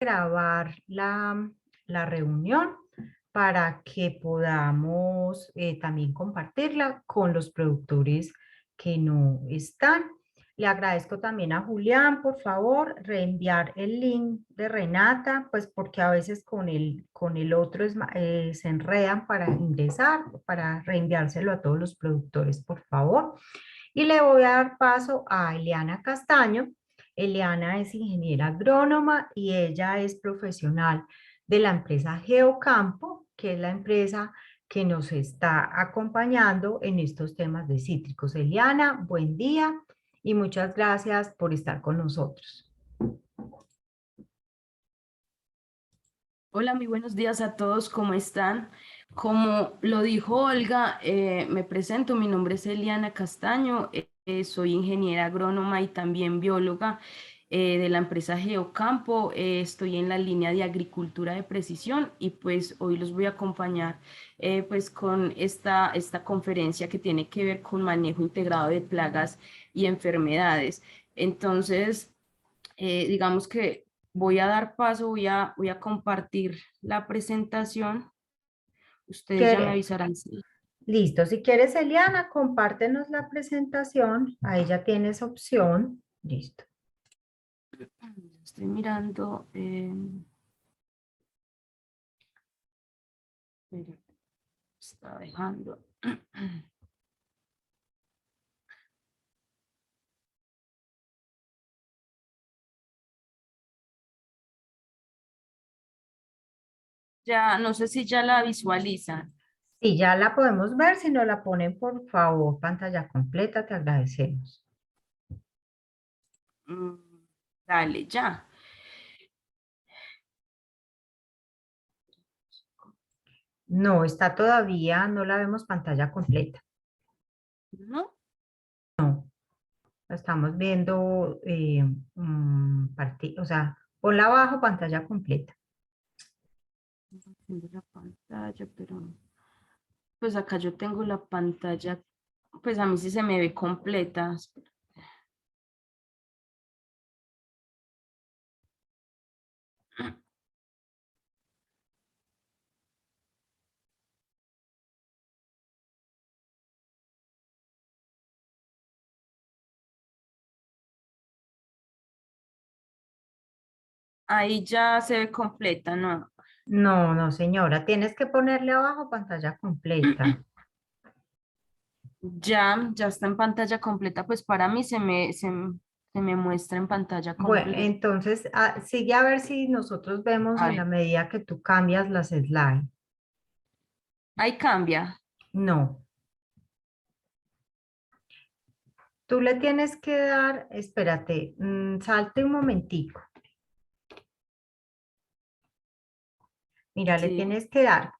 grabar la reunión para que podamos también compartirla con los productores que no están. Le agradezco también a Julián, por favor, reenviar el link de Renata, pues porque a veces con el otro se enredan para ingresar, para reenviárselo a todos los productores, por favor. Y le voy a dar paso a Eliana Castaño. Eliana es ingeniera agrónoma y ella es profesional de la empresa Geocampo, que es la empresa que nos está acompañando en estos temas de cítricos. Eliana, buen día y muchas gracias por estar con nosotros. Hola, muy buenos días a todos, ¿cómo están? Como lo dijo Olga, me presento, mi nombre es Eliana Castaño, soy ingeniera agrónoma y también bióloga de la empresa Geocampo, estoy en la línea de agricultura de precisión y pues hoy los voy a acompañar pues con esta conferencia que tiene que ver con manejo integrado de plagas y enfermedades. Entonces, digamos que voy a dar paso, voy a compartir la presentación. Ustedes ya me ¿Quiere? avisarán si. Listo, si quieres, Eliana, compártenos la presentación. Ahí ya tienes opción. Listo. Estoy mirando. Mira, está dejando. Ya, no sé si ya la visualizan. Si ya la podemos ver, si nos la ponen, por favor, pantalla completa, te agradecemos. Mm, Dale, ya. No, está todavía, no la vemos pantalla completa. ¿No? La estamos viendo, o sea, ponla abajo, pantalla completa. Tengo la pantalla, pero pues acá yo tengo la pantalla, pues a mí sí se me ve completa. Ahí ya se ve completa, ¿no? No, no, señora, tienes que ponerle abajo pantalla completa. Ya está en pantalla completa, pues para mí se me muestra en pantalla Bueno, completa. entonces sigue a ver si nosotros vemos A en la ver, medida que tú cambias las slides. ahí cambia. No, tú le tienes que dar, espérate, salte un momentico. Mira, le Sí, tienes que dar,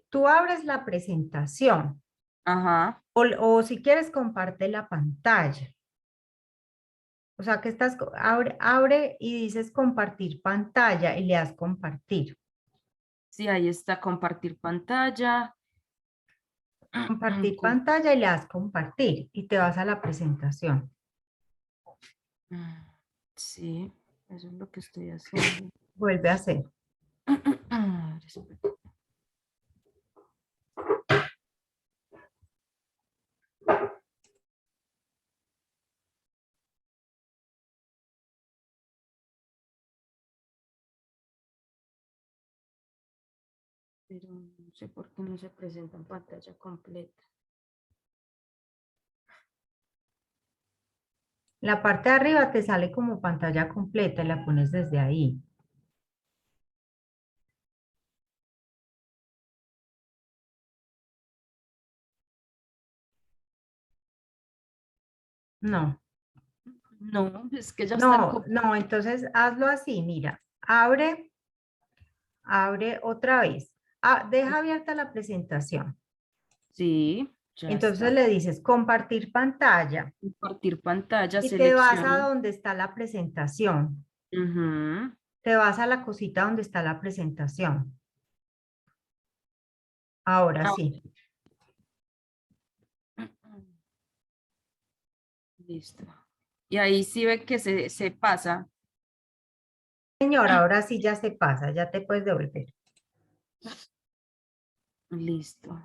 tú abres la presentación ajá. o si quieres comparte la pantalla. O sea que abre y dices compartir pantalla y le das compartir. Sí, ahí está compartir pantalla. Compartir Com- pantalla y le das compartir y te vas a la presentación. Sí, eso es lo que estoy haciendo. Vuelve a hacer. Espera. Pero no sé por qué no se presenta en pantalla completa. La parte de arriba te sale como pantalla completa y la pones desde ahí. No, No, es que ya está en no, no, entonces hazlo así, mira, abre otra vez. Deja abierta la presentación. Sí, ya Entonces está. le dices compartir pantalla Compartir pantalla, y te vas a selecciono. donde está la presentación. Ujú. Te vas a la cosita donde está la presentación. Ahora Ah, sí. listo. Y ahí sí ve que se pasa. Señora, ahora sí ya se pasa, ya te puedes devolver. Listo.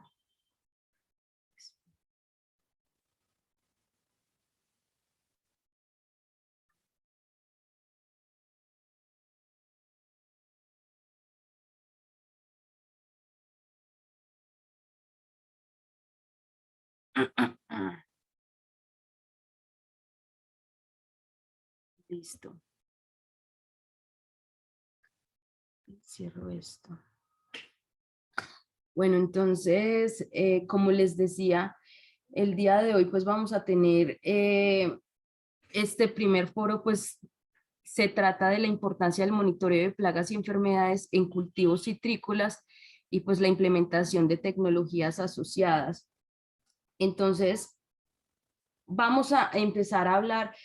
Listo. Cierro esto. Bueno, entonces, como les decía, el día de hoy pues vamos a tener este primer foro, pues se trata de la importancia del monitoreo de plagas y enfermedades en cultivos citrícolas y pues la implementación de tecnologías asociadas. Entonces, vamos a empezar a hablar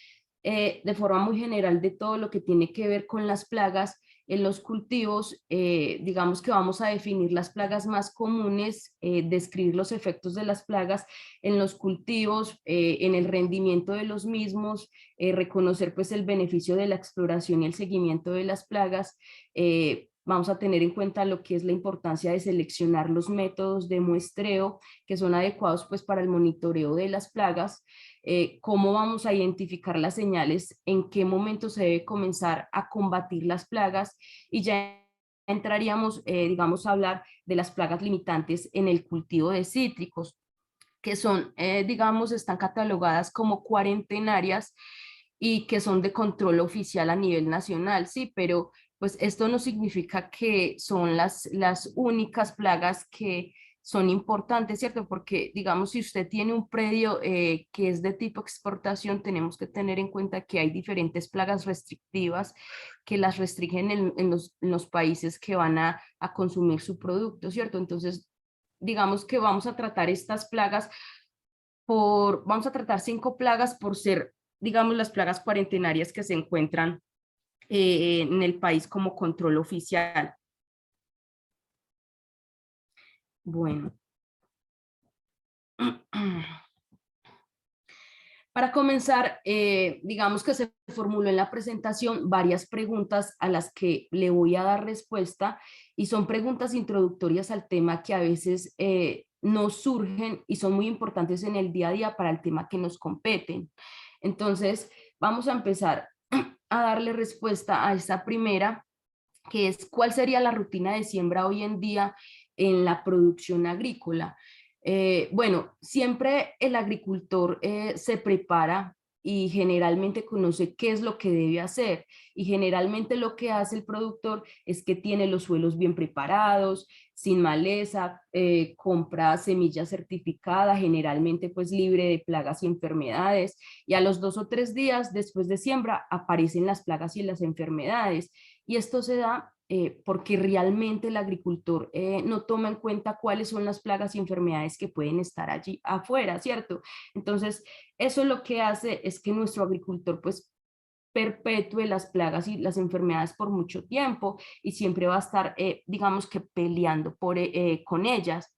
de forma muy general de todo lo que tiene que ver con las plagas en los cultivos. Digamos que vamos a definir las plagas más comunes, describir los efectos de las plagas en los cultivos, en el rendimiento de los mismos, reconocer pues el beneficio de la exploración y el seguimiento de las plagas. Vamos a tener en cuenta lo que es la importancia de seleccionar los métodos de muestreo que son adecuados pues para el monitoreo de las plagas. Cómo vamos a identificar las señales, en qué momento se debe comenzar a combatir las plagas, y ya entraríamos, digamos, a hablar de las plagas limitantes en el cultivo de cítricos, que son, digamos, están catalogadas como cuarentenarias y que son de control oficial a nivel nacional, sí, pero pues esto no significa que son las únicas plagas que son importantes, ¿cierto? Porque, digamos, si usted tiene un predio que es de tipo exportación, tenemos que tener en cuenta que hay diferentes plagas restrictivas que las restringen en los países que van a consumir su producto, ¿cierto? Entonces, digamos que vamos a tratar estas plagas vamos a tratar 5 plagas por ser, digamos, las plagas cuarentenarias que se encuentran en el país como control oficial. Bueno. Para comenzar, digamos que se formuló en la presentación varias preguntas a las que le voy a dar respuesta, y son preguntas introductorias al tema que a veces nos surgen y son muy importantes en el día a día para el tema que nos competen. Entonces, vamos a empezar a darle respuesta a esta primera, que es: ¿cuál sería la rutina de siembra hoy en día en la producción agrícola? Bueno, siempre el agricultor se prepara y generalmente conoce qué es lo que debe hacer, y generalmente lo que hace el productor es que tiene los suelos bien preparados, sin maleza, compra semilla certificada, generalmente pues libre de plagas y enfermedades, y a los 2 o 3 días después de siembra aparecen las plagas y las enfermedades. Y esto se da porque realmente el agricultor no toma en cuenta cuáles son las plagas y enfermedades que pueden estar allí afuera, ¿cierto? Entonces, eso lo que hace es que nuestro agricultor pues perpetúe las plagas y las enfermedades por mucho tiempo, y siempre va a estar, digamos que peleando con ellas.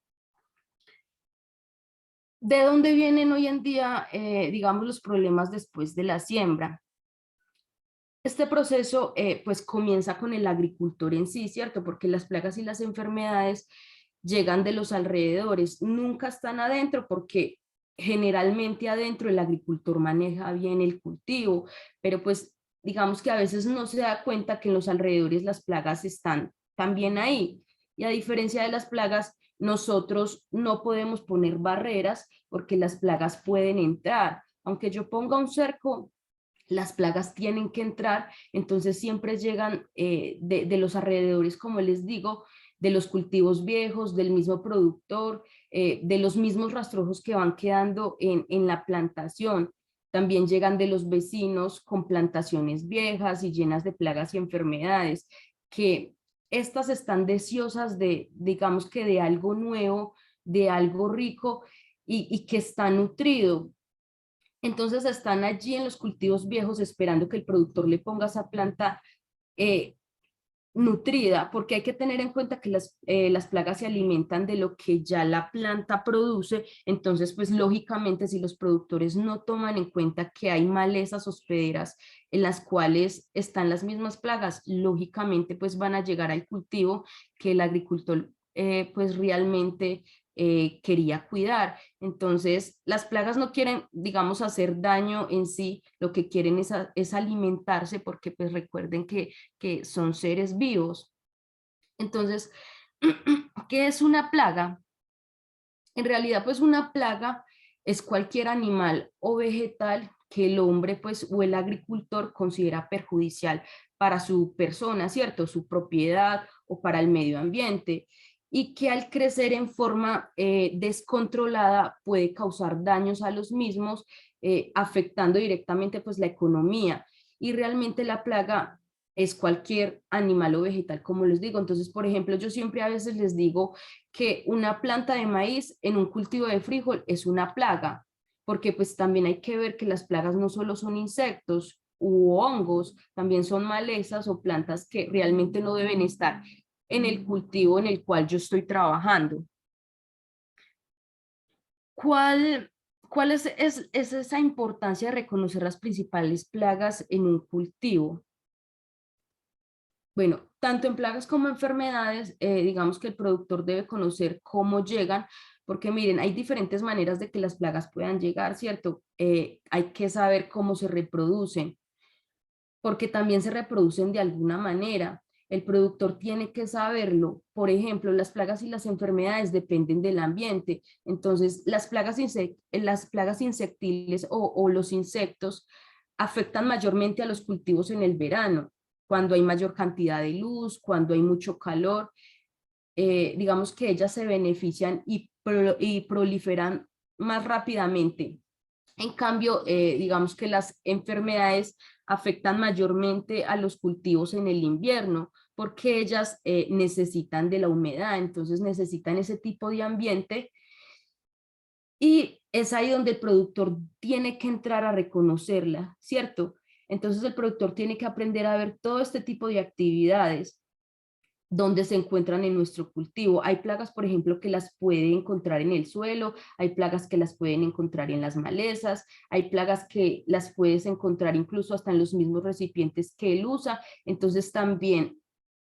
¿De dónde vienen hoy en día, digamos, los problemas después de la siembra? Este proceso pues comienza con el agricultor en sí, ¿cierto? Porque las plagas y las enfermedades llegan de los alrededores, nunca están adentro, porque generalmente adentro el agricultor maneja bien el cultivo, pero pues digamos que a veces no se da cuenta que en los alrededores las plagas están también ahí. Y a diferencia de las plagas, nosotros no podemos poner barreras porque las plagas pueden entrar. Aunque yo ponga un cerco, las plagas tienen que entrar. Entonces siempre llegan de los alrededores, como les digo, de los cultivos viejos, del mismo productor, de los mismos rastrojos que van quedando en la plantación. También llegan de los vecinos con plantaciones viejas y llenas de plagas y enfermedades, que estas están deseosas de, digamos que de algo nuevo, de algo rico, y que está nutrido. Entonces están allí en los cultivos viejos esperando que el productor le ponga esa planta, eh, nutrida, porque hay que tener en cuenta que las plagas se alimentan de lo que ya la planta produce. Entonces pues lógicamente si los productores no toman en cuenta que hay malezas hospederas en las cuales están las mismas plagas, lógicamente pues van a llegar al cultivo que el agricultor pues realmente quería cuidar. Entonces, las plagas no quieren, digamos, hacer daño en sí, lo que quieren es alimentarse, porque pues recuerden que son seres vivos. Entonces, ¿qué es una plaga? En realidad, pues una plaga es cualquier animal o vegetal que el hombre pues o el agricultor considera perjudicial para su persona, ¿cierto? Su propiedad o para el medio ambiente, y que al crecer en forma descontrolada puede causar daños a los mismos, afectando directamente pues la economía. Y realmente la plaga es cualquier animal o vegetal, como les digo. Entonces, por ejemplo, yo siempre a veces les digo que una planta de maíz en un cultivo de frijol es una plaga, porque pues también hay que ver que las plagas no solo son insectos u hongos, también son malezas o plantas que realmente no deben estar en el cultivo en el cual yo estoy trabajando. ¿Cuál, cuál es esa importancia de reconocer las principales plagas en un cultivo? Bueno, tanto en plagas como enfermedades, digamos que el productor debe conocer cómo llegan, porque miren, hay diferentes maneras de que las plagas puedan llegar, ¿cierto? Hay que saber cómo se reproducen, porque también se reproducen de alguna manera. El productor tiene que saberlo. Por ejemplo, las plagas y las enfermedades dependen del ambiente. Entonces, las plagas insectiles o los insectos afectan mayormente a los cultivos en el verano, cuando hay mayor cantidad de luz, cuando hay mucho calor. Digamos que ellas se benefician y proliferan más rápidamente. En cambio, digamos que las enfermedades afectan mayormente a los cultivos en el invierno, porque ellas necesitan de la humedad, entonces necesitan ese tipo de ambiente, y es ahí donde el productor tiene que entrar a reconocerla, ¿cierto? Entonces el productor tiene que aprender a ver todo este tipo de actividades donde se encuentran en nuestro cultivo. Hay plagas, por ejemplo, que las puede encontrar en el suelo, hay plagas que las pueden encontrar en las malezas, hay plagas que las puedes encontrar incluso hasta en los mismos recipientes que él usa. Entonces también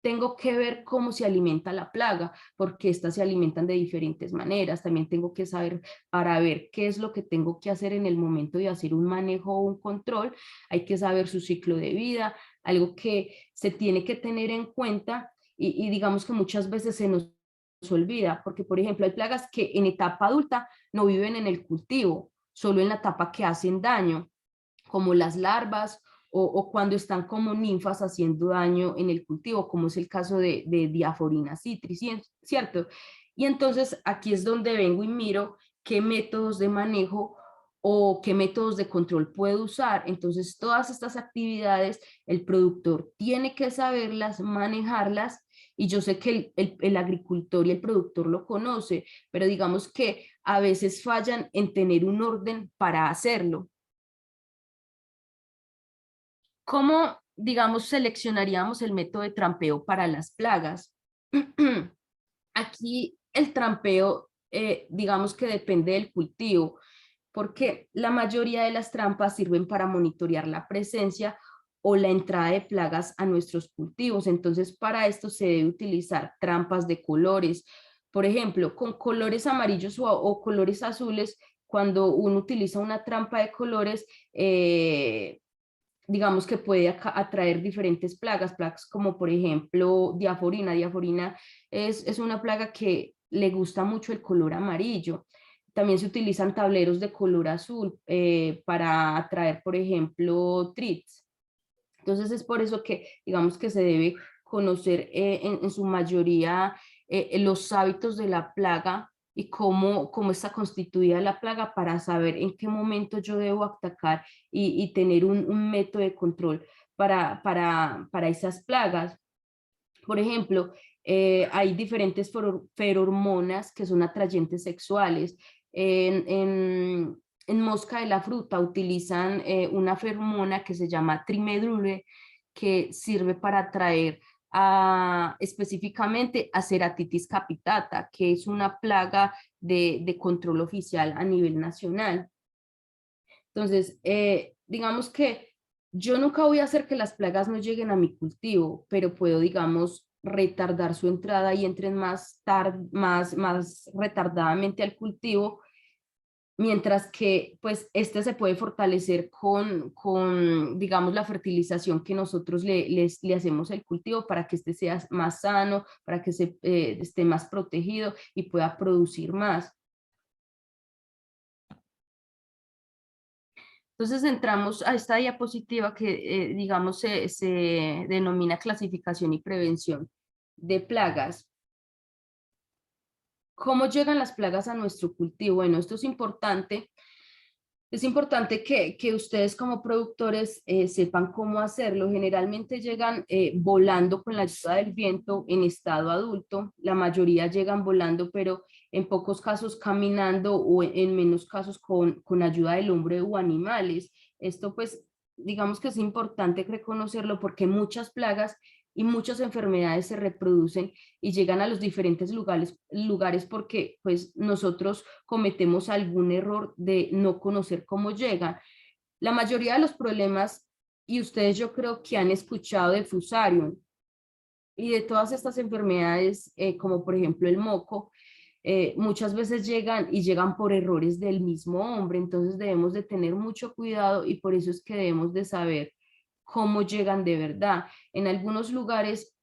tengo que ver cómo se alimenta la plaga, porque éstas se alimentan de diferentes maneras. También tengo que saber, para ver qué es lo que tengo que hacer en el momento de hacer un manejo o un control, hay que saber su ciclo de vida, algo que se tiene que tener en cuenta, y digamos que muchas veces se nos olvida, porque por ejemplo hay plagas que en etapa adulta no viven en el cultivo, solo en la etapa que hacen daño, como las larvas o cuando están como ninfas haciendo daño en el cultivo, como es el caso de Diaphorina citris, ¿cierto? Y entonces aquí es donde vengo y miro qué métodos de manejo o qué métodos de control puedo usar. Entonces todas estas actividades el productor tiene que saberlas, manejarlas, y yo sé que el agricultor y el productor lo conoce, pero digamos que a veces fallan en tener un orden para hacerlo. ¿Cómo, digamos, seleccionaríamos el método de trampeo para las plagas? Aquí el trampeo, digamos que depende del cultivo, porque la mayoría de las trampas sirven para monitorear la presencia o la entrada de plagas a nuestros cultivos. Entonces, para esto se debe utilizar trampas de colores. Por ejemplo, con colores amarillos o colores azules, cuando uno utiliza una trampa de colores, digamos que puede atraer diferentes plagas como por ejemplo diaforina. Diaforina es una plaga que le gusta mucho el color amarillo. También se utilizan tableros de color azul para atraer, por ejemplo, trits. Entonces es por eso que digamos que se debe conocer en su mayoría los hábitos de la plaga y cómo está constituida la plaga, para saber en qué momento yo debo atacar y tener un método de control para esas plagas. Por ejemplo, hay diferentes feromonas que son atrayentes sexuales. En mosca de la fruta utilizan una feromona que se llama trimedrure, que sirve para atraer específicamente a Ceratitis capitata, que es una plaga de control oficial a nivel nacional. Entonces, digamos que yo nunca voy a hacer que las plagas no lleguen a mi cultivo, pero puedo, digamos, retardar su entrada y entren más retardadamente al cultivo, mientras que pues este se puede fortalecer digamos, la fertilización que nosotros le hacemos al cultivo para que este sea más sano, para que esté más protegido y pueda producir más. Entonces entramos a esta diapositiva que, digamos, se denomina clasificación y prevención de plagas. ¿Cómo llegan las plagas a nuestro cultivo? Bueno, esto es importante. Es importante que ustedes como productores sepan cómo hacerlo. Generalmente llegan volando con la ayuda del viento en estado adulto. La mayoría llegan volando, pero en pocos casos caminando o en menos casos con ayuda del hombre o animales. Esto pues digamos que es importante reconocerlo porque muchas plagas y muchas enfermedades se reproducen y llegan a los diferentes lugares porque pues nosotros cometemos algún error de no conocer cómo llegan. La mayoría de los problemas, y ustedes yo creo que han escuchado de Fusarium y de todas estas enfermedades, como por ejemplo el moco, muchas veces llegan por errores del mismo hombre, entonces debemos de tener mucho cuidado y por eso es que debemos de saber cómo llegan de verdad. En algunos lugares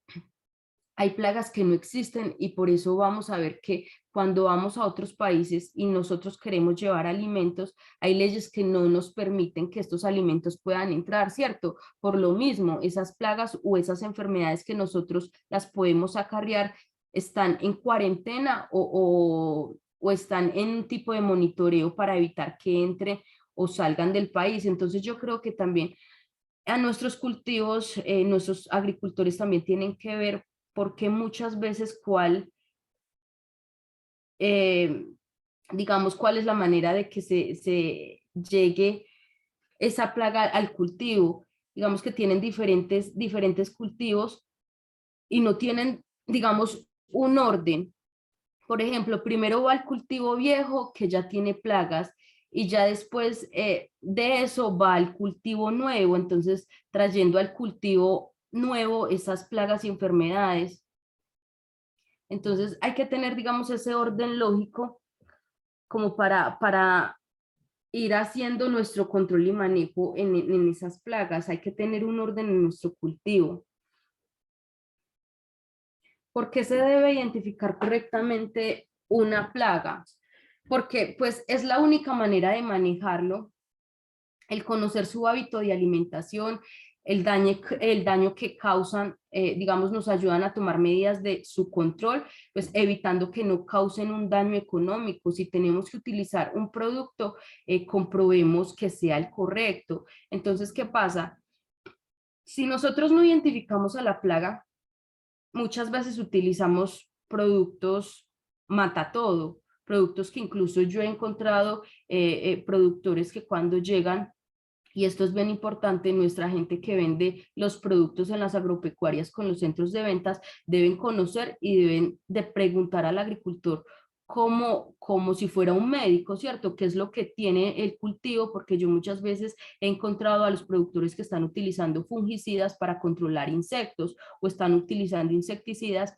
hay plagas que no existen y por eso vamos a ver que cuando vamos a otros países y nosotros queremos llevar alimentos, hay leyes que no nos permiten que estos alimentos puedan entrar, ¿cierto? Por lo mismo, esas plagas o esas enfermedades que nosotros las podemos acarrear están en cuarentena o están en un tipo de monitoreo para evitar que entren o salgan del país. Entonces yo creo que también a nuestros cultivos, nuestros agricultores también tienen que ver porque muchas veces eh, digamos, cuál es la manera de que se llegue esa plaga al cultivo. Digamos que tienen diferentes cultivos y no tienen, digamos, un orden. Por ejemplo, primero va el cultivo viejo que ya tiene plagas y ya después de eso va el cultivo nuevo, entonces trayendo al cultivo nuevo esas plagas y enfermedades. Entonces hay que tener, digamos, ese orden lógico como para ir haciendo nuestro control y manejo en esas plagas. Hay que tener un orden en nuestro cultivo. ¿Por qué se debe identificar correctamente una plaga? Porque pues es la única manera de manejarlo, el conocer su hábito de alimentación, el daño que causan, digamos, nos ayudan a tomar medidas de su control, pues evitando que no causen un daño económico. Si tenemos que utilizar un producto, comprobemos que sea el correcto. Entonces, ¿qué pasa? Si nosotros no identificamos a la plaga, muchas veces utilizamos productos mata todo, productos que incluso yo he encontrado productores que cuando llegan, y esto es bien importante, nuestra gente que vende los productos en las agropecuarias con los centros de ventas deben conocer y deben de preguntar al agricultor como si fuera un médico, ¿cierto? ¿Qué es lo que tiene el cultivo? Porque yo muchas veces he encontrado a los productores que están utilizando fungicidas para controlar insectos o están utilizando insecticidas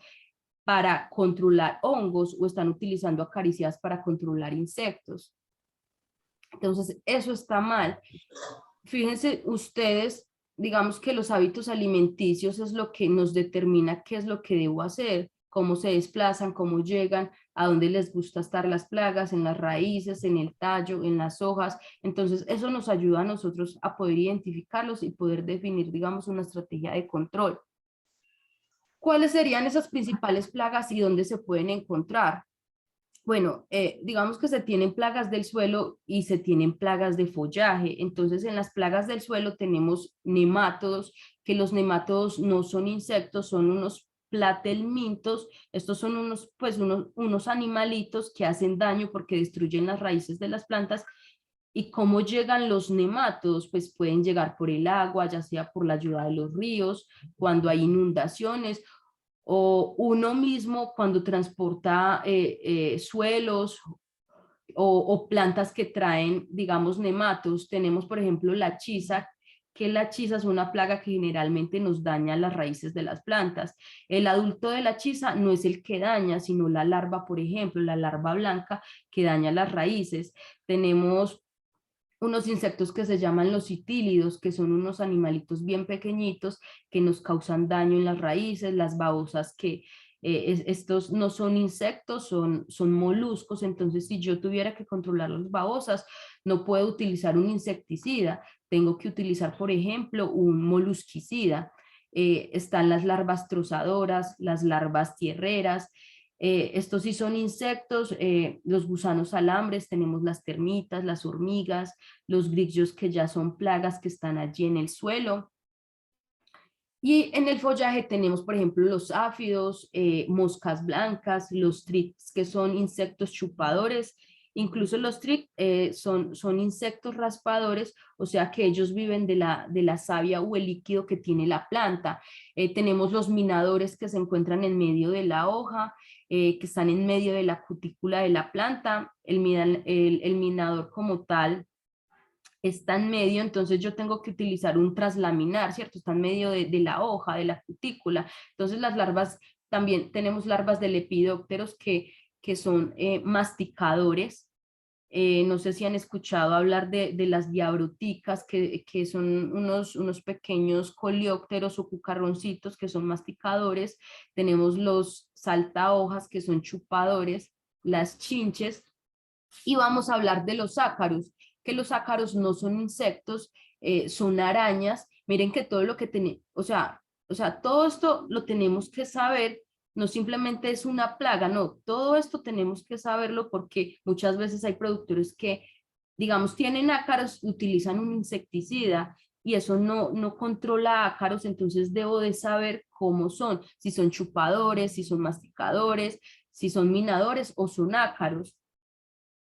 para controlar hongos o están utilizando acaricidas para controlar insectos. Entonces, eso está mal. Fíjense ustedes, digamos que los hábitos alimenticios es lo que nos determina qué es lo que debo hacer, cómo se desplazan, cómo llegan, a dónde les gusta estar las plagas, en las raíces, en el tallo, en las hojas. Entonces, eso nos ayuda a nosotros a poder identificarlos y poder definir, digamos, una estrategia de control. ¿Cuáles serían esas principales plagas y dónde se pueden encontrar? Bueno, digamos que se tienen plagas del suelo y se tienen plagas de follaje. Entonces, en las plagas del suelo tenemos nemátodos, que los nemátodos no son insectos, son unos platelmintos. Estos son unos animalitos que hacen daño porque destruyen las raíces de las plantas. ¿Y cómo llegan los nemátodos? Pues pueden llegar por el agua, ya sea por la ayuda de los ríos, cuando hay inundaciones, o uno mismo cuando transporta suelos o plantas que traen, digamos, nematos. Tenemos, por ejemplo, la chisa, que la chisa es una plaga que generalmente nos daña las raíces de las plantas. El adulto de la chisa no es el que daña, sino la larva, por ejemplo, la larva blanca que daña las raíces. Tenemos unos insectos que se llaman los citílidos, que son unos animalitos bien pequeñitos que nos causan daño en las raíces, las babosas que estos no son insectos, son moluscos. Entonces si yo tuviera que controlar las babosas, no puedo utilizar un insecticida, tengo que utilizar, por ejemplo, un molusquicida. Están las larvas trozadoras, las larvas tierreras. Estos sí son insectos, los gusanos alambres, tenemos las termitas, las hormigas, los grillos que ya son plagas que están allí en el suelo. Y en el follaje tenemos, por ejemplo, los áfidos, moscas blancas, los tricks, que son insectos chupadores. Incluso los tricks son insectos raspadores, o sea que ellos viven de la savia o el líquido que tiene la planta. Tenemos los minadores que se encuentran en medio de la hoja, que están en medio de la cutícula de la planta. El minador como tal está en medio, entonces yo tengo que utilizar un traslaminar, ¿cierto? Está en medio de la hoja, de la cutícula. Entonces las larvas, también tenemos larvas de lepidópteros que son masticadores. No sé si han escuchado hablar de las diabroticas, que son unos pequeños coleópteros o cucarroncitos que son masticadores. Tenemos los saltahojas, que son chupadores, las chinches, y vamos a hablar de los ácaros, que los ácaros no son insectos, son arañas. Miren que todo lo que tenemos, o sea, todo esto lo tenemos que saber, no simplemente es una plaga, no, todo esto tenemos que saberlo porque muchas veces hay productores que, digamos, tienen ácaros, utilizan un insecticida y eso no controla ácaros, entonces debo de saber cómo son, si son chupadores, si son masticadores, si son minadores o son ácaros.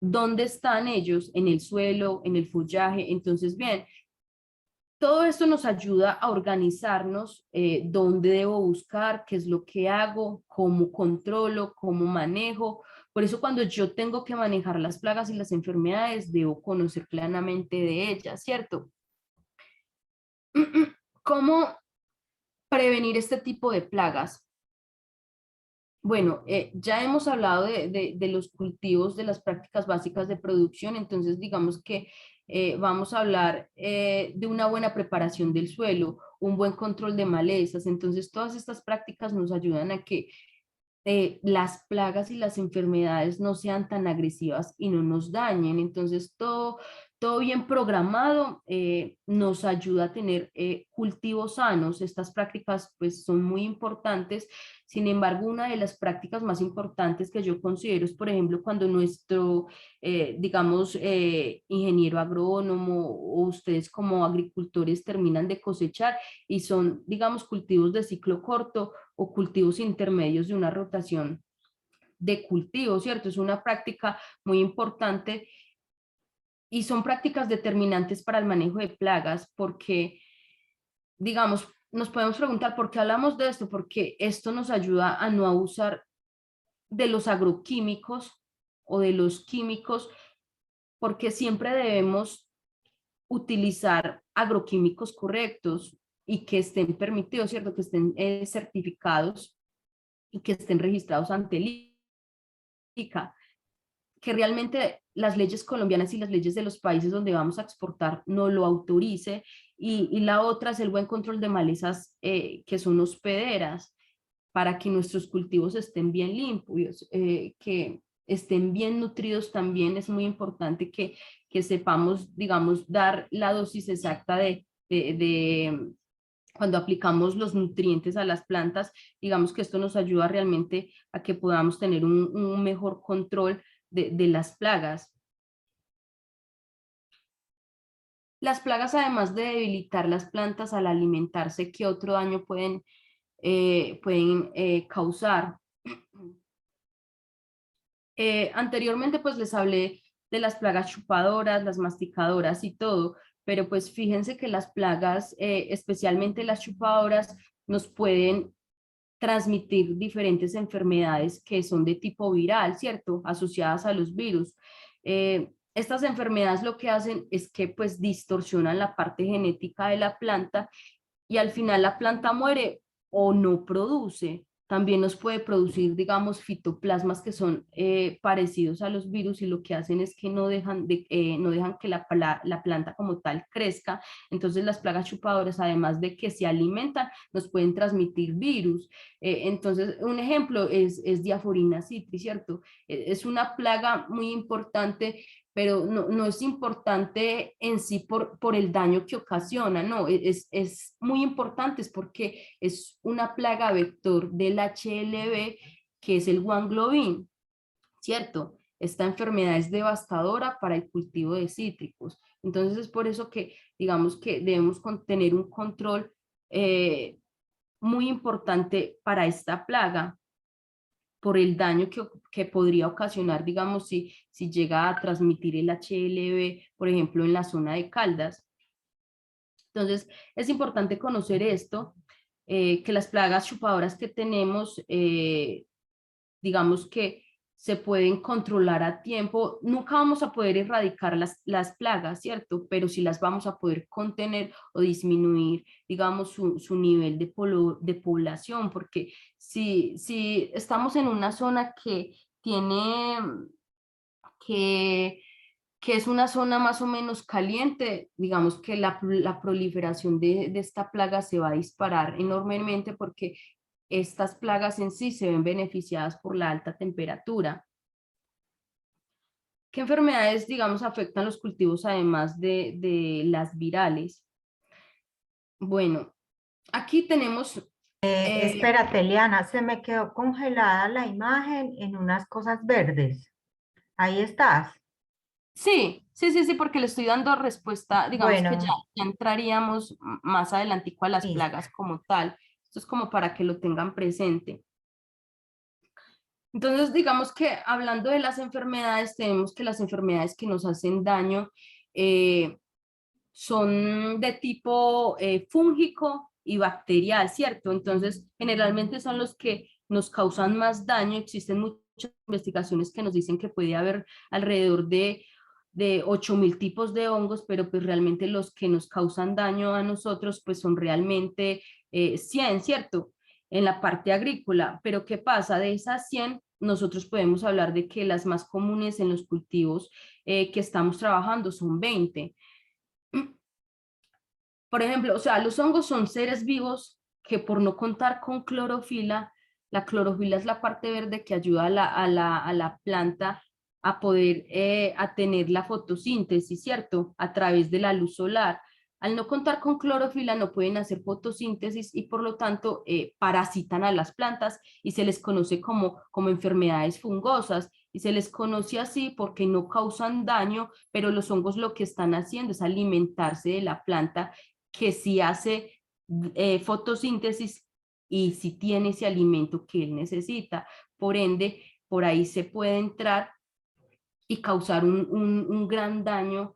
¿Dónde están ellos? En el suelo, en el follaje. Entonces, bien, todo esto nos ayuda a organizarnos, dónde debo buscar, qué es lo que hago, cómo controlo, cómo manejo. Por eso cuando yo tengo que manejar las plagas y las enfermedades, debo conocer plenamente de ellas, ¿cierto? ¿Cómo prevenir este tipo de plagas? Bueno, ya hemos hablado de los cultivos, de las prácticas básicas de producción, entonces digamos que vamos a hablar de una buena preparación del suelo, un buen control de malezas. Entonces todas estas prácticas nos ayudan a que las plagas y las enfermedades no sean tan agresivas y no nos dañen. Entonces, todo bien programado nos ayuda a tener cultivos sanos. Estas prácticas pues son muy importantes. Sin embargo, una de las prácticas más importantes que yo considero es, por ejemplo, cuando nuestro, digamos, ingeniero agrónomo o ustedes como agricultores terminan de cosechar y son, digamos, cultivos de ciclo corto o cultivos intermedios de una rotación de cultivo, ¿cierto? Es una práctica muy importante y son prácticas determinantes para el manejo de plagas porque, digamos, nos podemos preguntar por qué hablamos de esto, porque esto nos ayuda a no abusar de los agroquímicos o de los químicos, porque siempre debemos utilizar agroquímicos correctos y que estén permitidos, ¿cierto? Que estén certificados y que estén registrados ante el ICA, que realmente las leyes colombianas y las leyes de los países donde vamos a exportar no lo autorice, y la otra es el buen control de malezas que son hospederas para que nuestros cultivos estén bien limpios, que estén bien nutridos. También es muy importante que sepamos, digamos, dar la dosis exacta de cuando aplicamos los nutrientes a las plantas. Digamos que esto nos ayuda realmente a que podamos tener un mejor control de las plagas. Las plagas, además de debilitar las plantas al alimentarse, ¿qué otro daño pueden causar? Anteriormente pues les hablé de las plagas chupadoras, las masticadoras y todo, pero pues fíjense que las plagas, especialmente las chupadoras, nos pueden transmitir diferentes enfermedades que son de tipo viral, ¿cierto? Asociadas a los virus. Estas enfermedades lo que hacen es que pues distorsionan la parte genética de la planta y al final la planta muere o no produce. También nos puede producir, digamos, fitoplasmas que son parecidos a los virus y lo que hacen es que no dejan que la planta como tal crezca. Entonces las plagas chupadoras, además de que se alimentan, nos pueden transmitir virus. Entonces, un ejemplo es Diaforina citri, ¿cierto? Es una plaga muy importante, pero no es importante en sí por el daño que ocasiona, no, es muy importante, es porque es una plaga vector del HLV, que es el guanglobin, ¿cierto? Esta enfermedad es devastadora para el cultivo de cítricos. Entonces es por eso que, digamos que debemos tener un control muy importante para esta plaga, por el daño que podría ocasionar, digamos, si llega a transmitir el HLV, por ejemplo, en la zona de Caldas. Entonces, es importante conocer esto, que las plagas chupadoras que tenemos, digamos que se pueden controlar a tiempo. Nunca vamos a poder erradicar las plagas, ¿cierto? Pero sí las vamos a poder contener o disminuir, digamos, su nivel de población, porque si estamos en una zona que tiene, que, que es una zona más o menos caliente, digamos que la proliferación de esta plaga se va a disparar enormemente porque estas plagas en sí se ven beneficiadas por la alta temperatura. ¿Qué enfermedades, digamos, afectan los cultivos además de las virales? Bueno, aquí tenemos... Espérate, Eliana, se me quedó congelada la imagen en unas cosas verdes. Ahí estás. sí, porque le estoy dando respuesta, digamos que Bueno, ya entraríamos más adelantico a las listo. plagas como tal. Esto es como para que lo tengan presente. Entonces, digamos que hablando de las enfermedades, tenemos que las enfermedades que nos hacen daño son de tipo fúngico y bacterial, ¿cierto? Entonces, generalmente son los que nos causan más daño. Existen muchas investigaciones que nos dicen que puede haber alrededor de 8.000 tipos de hongos, pero pues realmente los que nos causan daño a nosotros pues son realmente 100, ¿cierto? En la parte agrícola. Pero ¿qué pasa? De esas 100, nosotros podemos hablar de que las más comunes en los cultivos que estamos trabajando son 20. Por ejemplo, o sea, los hongos son seres vivos que por no contar con clorofila, la clorofila es la parte verde que ayuda a la planta a poder a tener la fotosíntesis, ¿cierto? A través de la luz solar. Al no contar con clorofila no pueden hacer fotosíntesis y por lo tanto parasitan a las plantas y se les conoce como enfermedades fungosas y se les conoce así porque no causan daño, pero los hongos lo que están haciendo es alimentarse de la planta que sí hace fotosíntesis y si tiene ese alimento que él necesita. Por ende, por ahí se puede entrar y causar un gran daño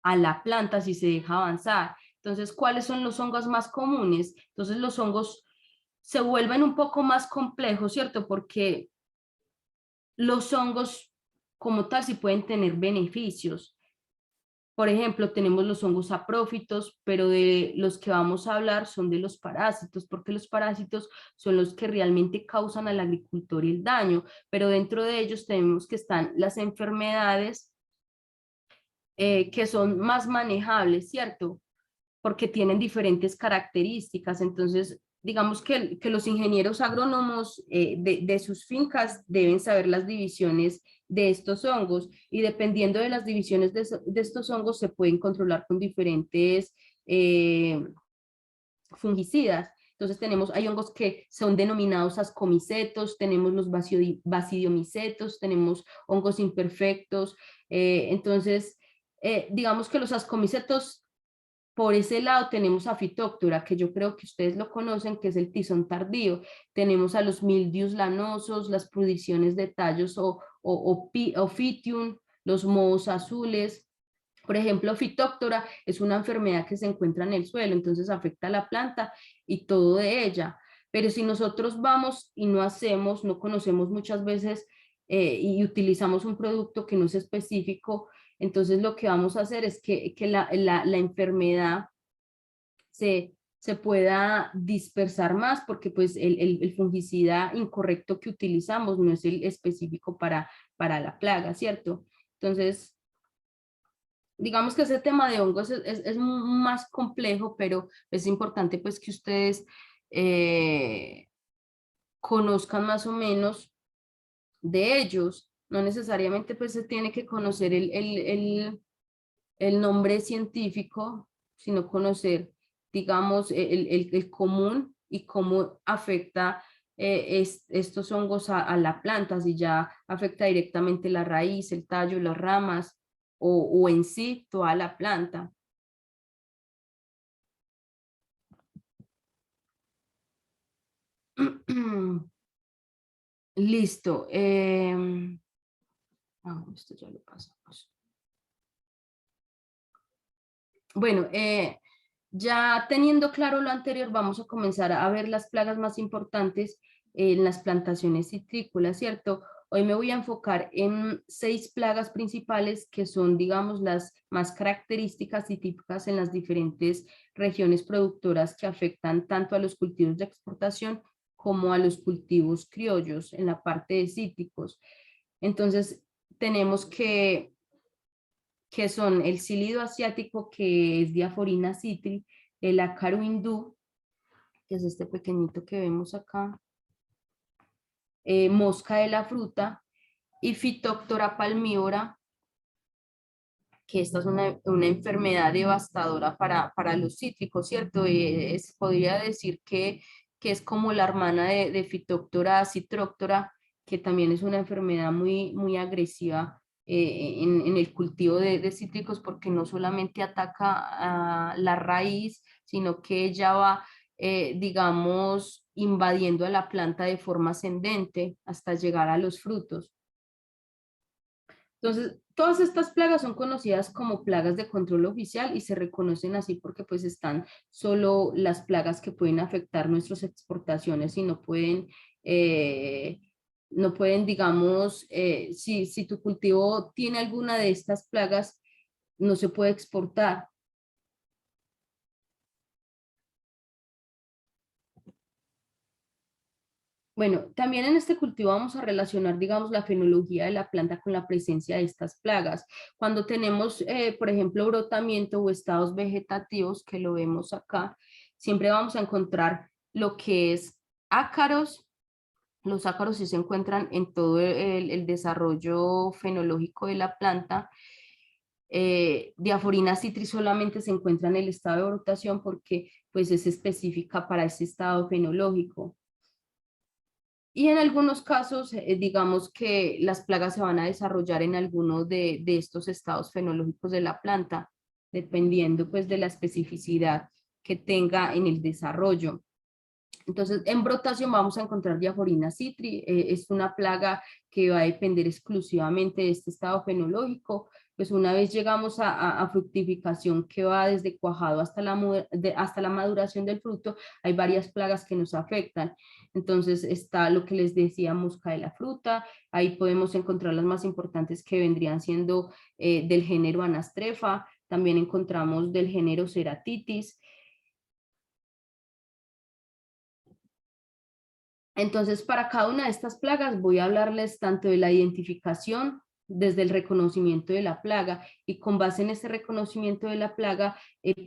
a la planta si se deja avanzar. Entonces, ¿cuáles son los hongos más comunes? Entonces, los hongos se vuelven un poco más complejos, ¿cierto? Porque los hongos como tal sí pueden tener beneficios. Por ejemplo, tenemos los hongos saprófitos, pero de los que vamos a hablar son de los parásitos, porque los parásitos son los que realmente causan al agricultor el daño, pero dentro de ellos tenemos que están las enfermedades que son más manejables, ¿cierto? Porque tienen diferentes características. Entonces, digamos que los ingenieros agrónomos de sus fincas deben saber las divisiones de estos hongos y dependiendo de las divisiones de estos hongos se pueden controlar con diferentes fungicidas. Entonces hay hongos que son denominados ascomicetos, tenemos los basidiomicetos, tenemos hongos imperfectos. Entonces, digamos que los ascomicetos por ese lado tenemos a Phytophthora, que yo creo que ustedes lo conocen, que es el tizón tardío. Tenemos a los mildios lanosos, las pudriciones de tallos o Phytium, los mohos azules. Por ejemplo, Phytophthora es una enfermedad que se encuentra en el suelo, entonces afecta a la planta y todo de ella. Pero si nosotros vamos y no hacemos, no conocemos muchas veces y utilizamos un producto que no es específico, entonces lo que vamos a hacer es que la enfermedad se pueda dispersar más porque pues el fungicida incorrecto que utilizamos no es el específico para la plaga, ¿cierto? Entonces, digamos que ese tema de hongos es más complejo, pero es importante pues que ustedes conozcan más o menos de ellos. No necesariamente pues se tiene que conocer el nombre científico, sino conocer, digamos, el común y cómo afecta estos hongos a la planta, si ya afecta directamente la raíz, el tallo, las ramas o en sí toda la planta. Listo. Esto ya lo pasamos. Bueno, ya teniendo claro lo anterior, vamos a comenzar a ver las plagas más importantes en las plantaciones citrícolas, ¿cierto? Hoy me voy a enfocar en 6 plagas principales que son, digamos, las más características y típicas en las diferentes regiones productoras que afectan tanto a los cultivos de exportación como a los cultivos criollos en la parte de cítricos. Entonces, tenemos que son el cílido asiático, que es Diaforina citri, el ácaro hindú, que es este pequeñito que vemos acá, mosca de la fruta, y Phytophthora palmivora, que esta es una enfermedad devastadora para los cítricos, ¿cierto? Podría decir que es como la hermana de Phytophthora citroctora, que también es una enfermedad muy agresiva en el cultivo de cítricos, porque no solamente ataca a la raíz, sino que ella va, digamos, invadiendo a la planta de forma ascendente hasta llegar a los frutos. Entonces, todas estas plagas son conocidas como plagas de control oficial y se reconocen así porque pues están solo las plagas que pueden afectar nuestras exportaciones y no pueden, digamos, si tu cultivo tiene alguna de estas plagas, no se puede exportar. Bueno, también en este cultivo vamos a relacionar, digamos, la fenología de la planta con la presencia de estas plagas. Cuando tenemos, por ejemplo, brotamiento o estados vegetativos, que lo vemos acá, siempre vamos a encontrar lo que es ácaros. Los ácaros sí se encuentran en todo el desarrollo fenológico de la planta. Diaforina citri solamente se encuentra en el estado de brotación porque pues es específica para ese estado fenológico. Y en algunos casos, digamos que las plagas se van a desarrollar en alguno de estos estados fenológicos de la planta, dependiendo pues de la especificidad que tenga en el desarrollo. Entonces, en brotación vamos a encontrar Diaforina citri, es una plaga que va a depender exclusivamente de este estado fenológico. Pues una vez llegamos a fructificación, que va desde cuajado hasta hasta la maduración del fruto, hay varias plagas que nos afectan. Entonces está lo que les decía, mosca de la fruta, ahí podemos encontrar las más importantes que vendrían siendo del género Anastrefa, también encontramos del género Ceratitis. Entonces, para cada una de estas plagas voy a hablarles tanto de la identificación desde el reconocimiento de la plaga, y con base en ese reconocimiento de la plaga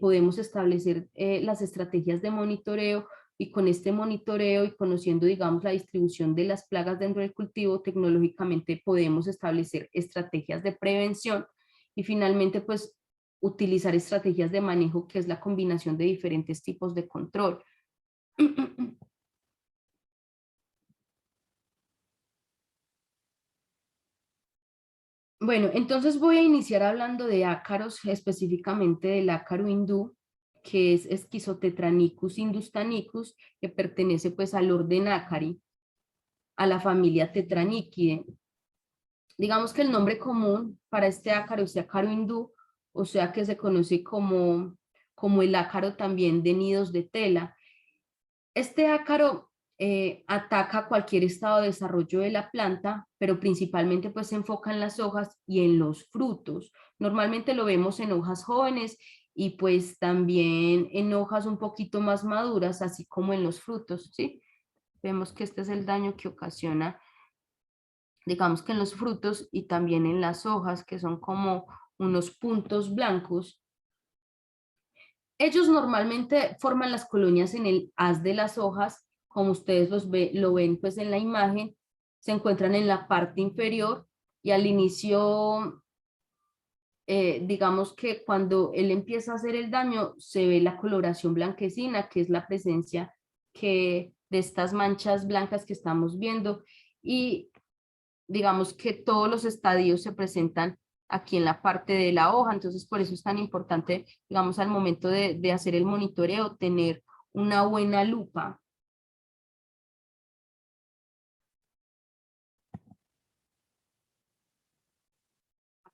podemos establecer las estrategias de monitoreo, y con este monitoreo y conociendo, digamos, la distribución de las plagas dentro del cultivo, tecnológicamente podemos establecer estrategias de prevención y finalmente pues utilizar estrategias de manejo, que es la combinación de diferentes tipos de control. Bueno, entonces voy a iniciar hablando de ácaros, específicamente del ácaro hindú, que es Schizotetranicus hindustanicus, que pertenece pues al orden Ácari, a la familia Tetranichidae. Digamos que el nombre común para este ácaro es ácaro hindú, o sea que se conoce como el ácaro también de nidos de tela. Este ácaro ataca cualquier estado de desarrollo de la planta, pero principalmente pues se enfoca en las hojas y en los frutos. Normalmente lo vemos en hojas jóvenes y pues también en hojas un poquito más maduras, así como en los frutos, ¿sí? Vemos que este es el daño que ocasiona, digamos que en los frutos y también en las hojas, que son como unos puntos blancos. Ellos normalmente forman las colonias en el haz de las hojas, como ustedes lo ven pues en la imagen, se encuentran en la parte inferior y al inicio, digamos que cuando él empieza a hacer el daño, se ve la coloración blanquecina, que es la presencia de estas manchas blancas que estamos viendo, y digamos que todos los estadios se presentan aquí en la parte de la hoja, entonces por eso es tan importante, digamos, al momento de hacer el monitoreo, tener una buena lupa.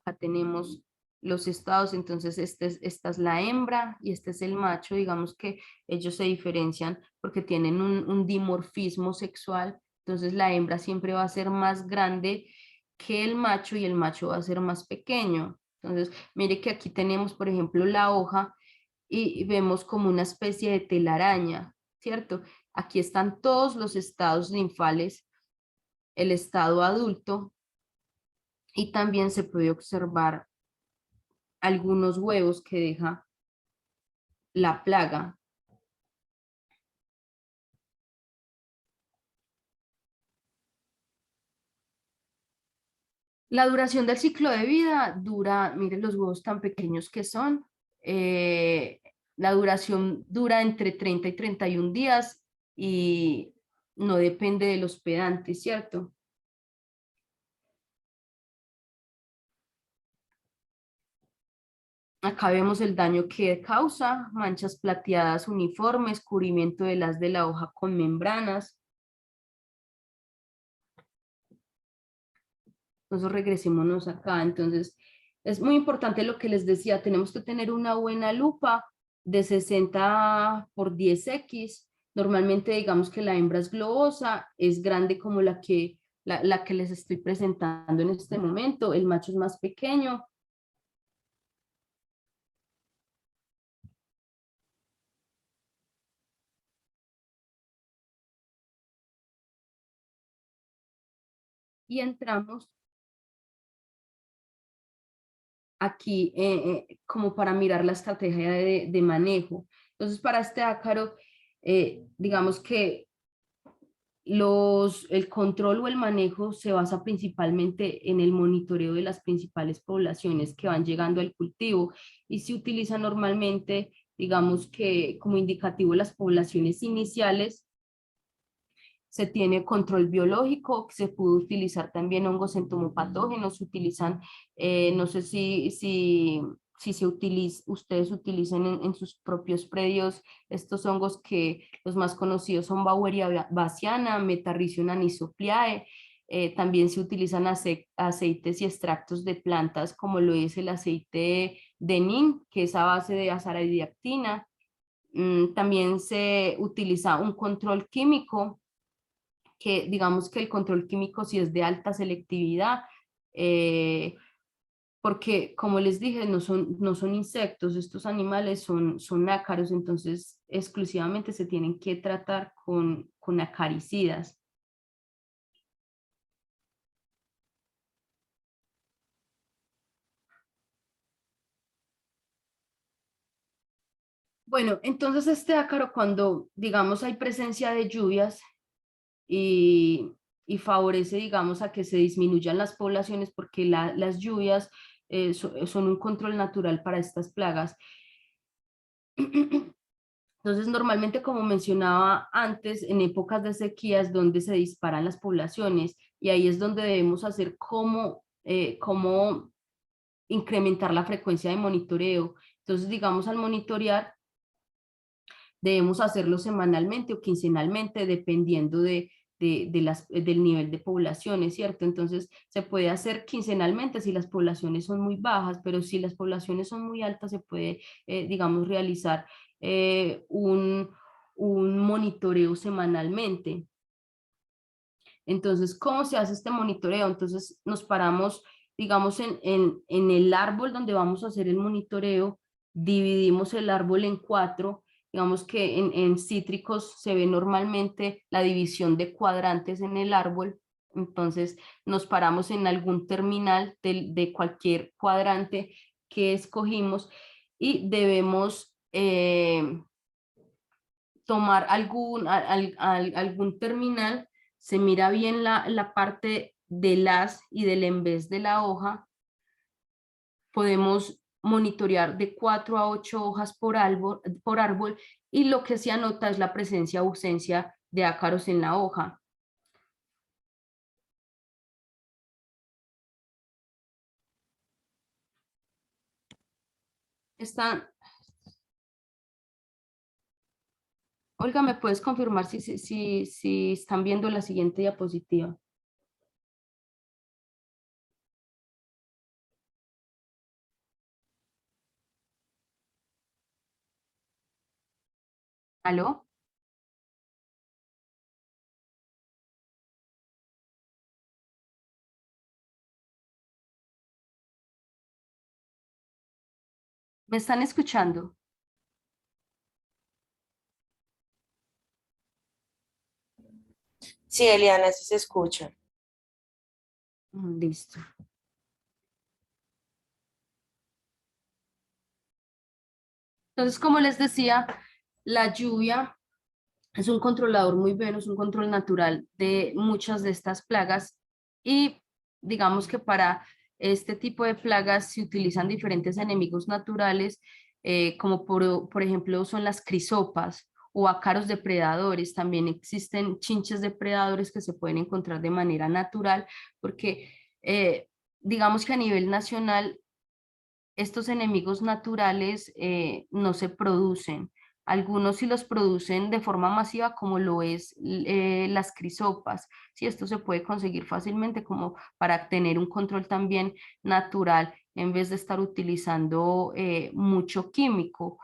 Acá tenemos los estados, entonces esta es la hembra y este es el macho, digamos que ellos se diferencian porque tienen un dimorfismo sexual, entonces la hembra siempre va a ser más grande que el macho y el macho va a ser más pequeño. Entonces, mire que aquí tenemos, por ejemplo, la hoja y vemos como una especie de telaraña, ¿cierto? Aquí están todos los estados ninfales, el estado adulto y también se puede observar algunos huevos que deja la plaga. La duración del ciclo de vida dura, miren los huevos tan pequeños que son, la duración dura entre 30 y 31 días y no depende del hospedante, ¿cierto? Acá vemos el daño que causa, manchas plateadas uniformes, cubrimiento de las de la hoja con membranas. Entonces regresémonos acá. Entonces es muy importante lo que les decía, tenemos que tener una buena lupa de 60 por 10x. Normalmente digamos que la hembra es globosa, es grande como la que les estoy presentando en este momento, el macho es más pequeño. Y entramos aquí como para mirar la estrategia de manejo. Entonces, para este ácaro, digamos que el control o el manejo se basa principalmente en el monitoreo de las principales poblaciones que van llegando al cultivo y se utiliza normalmente, digamos que como indicativo las poblaciones iniciales. Se tiene control biológico, se puede utilizar también hongos entomopatógenos, se utilizan, no sé si ustedes utilizan en sus propios predios estos hongos que los más conocidos son Beauveria bassiana, Metarrhizium anisopleae, también se utilizan aceites y extractos de plantas como lo es el aceite de neem, que es a base de azaradiactina. También se utiliza un control químico que digamos que el control químico sí es de alta selectividad, eh, porque como les dije, no son insectos, estos animales son ácaros, entonces exclusivamente se tienen que tratar con acaricidas. Bueno, entonces este ácaro cuando, digamos, hay presencia de lluvias y, y favorece, digamos, a que se disminuyan las poblaciones porque las lluvias son un control natural para estas plagas. Entonces, normalmente, como mencionaba antes, en épocas de sequía es donde se disparan las poblaciones y ahí es donde debemos hacer cómo incrementar la frecuencia de monitoreo. Entonces, digamos, al monitorear, debemos hacerlo semanalmente o quincenalmente, dependiendo del nivel de poblaciones, ¿cierto? Entonces, se puede hacer quincenalmente si las poblaciones son muy bajas, pero si las poblaciones son muy altas, se puede, digamos, realizar eh, un, un monitoreo semanalmente. Entonces, ¿cómo se hace este monitoreo? Entonces, nos paramos, digamos, en el árbol donde vamos a hacer el monitoreo, dividimos el árbol en cuatro. Digamos que en cítricos se ve normalmente la división de cuadrantes en el árbol. Entonces, nos paramos en algún terminal de cualquier cuadrante que escogimos y debemos tomar algún terminal, se mira bien la parte del haz y del embés de la hoja. Podemos monitorear de 4 a 8 hojas por árbol y lo que se anota es la presencia o ausencia de ácaros en la hoja. Están, Olga, ¿me puedes confirmar si están viendo la siguiente diapositiva? ¿Aló? ¿Me están escuchando? Sí, Eliana, sí se escucha. Listo. Entonces, como les decía, la lluvia es un controlador muy bueno, es un control natural de muchas de estas plagas y digamos que para este tipo de plagas se utilizan diferentes enemigos naturales, como por ejemplo son las crisopas o ácaros depredadores. También existen chinches depredadores que se pueden encontrar de manera natural porque digamos que a nivel nacional estos enemigos naturales no se producen. Algunos sí los producen de forma masiva, como lo es las crisopas. Sí, esto se puede conseguir fácilmente como para tener un control también natural en vez de estar utilizando mucho químico.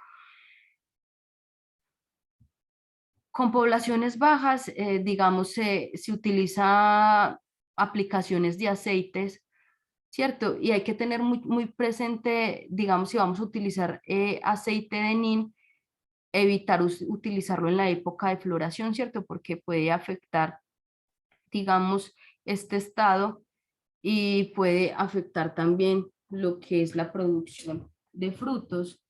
Con poblaciones bajas, digamos, se utiliza aplicaciones de aceites, ¿cierto? Y hay que tener muy presente, digamos, si vamos a utilizar aceite de neem, evitar utilizarlo en la época de floración, ¿cierto? Porque puede afectar, digamos, este estado y puede afectar también lo que es la producción de frutos.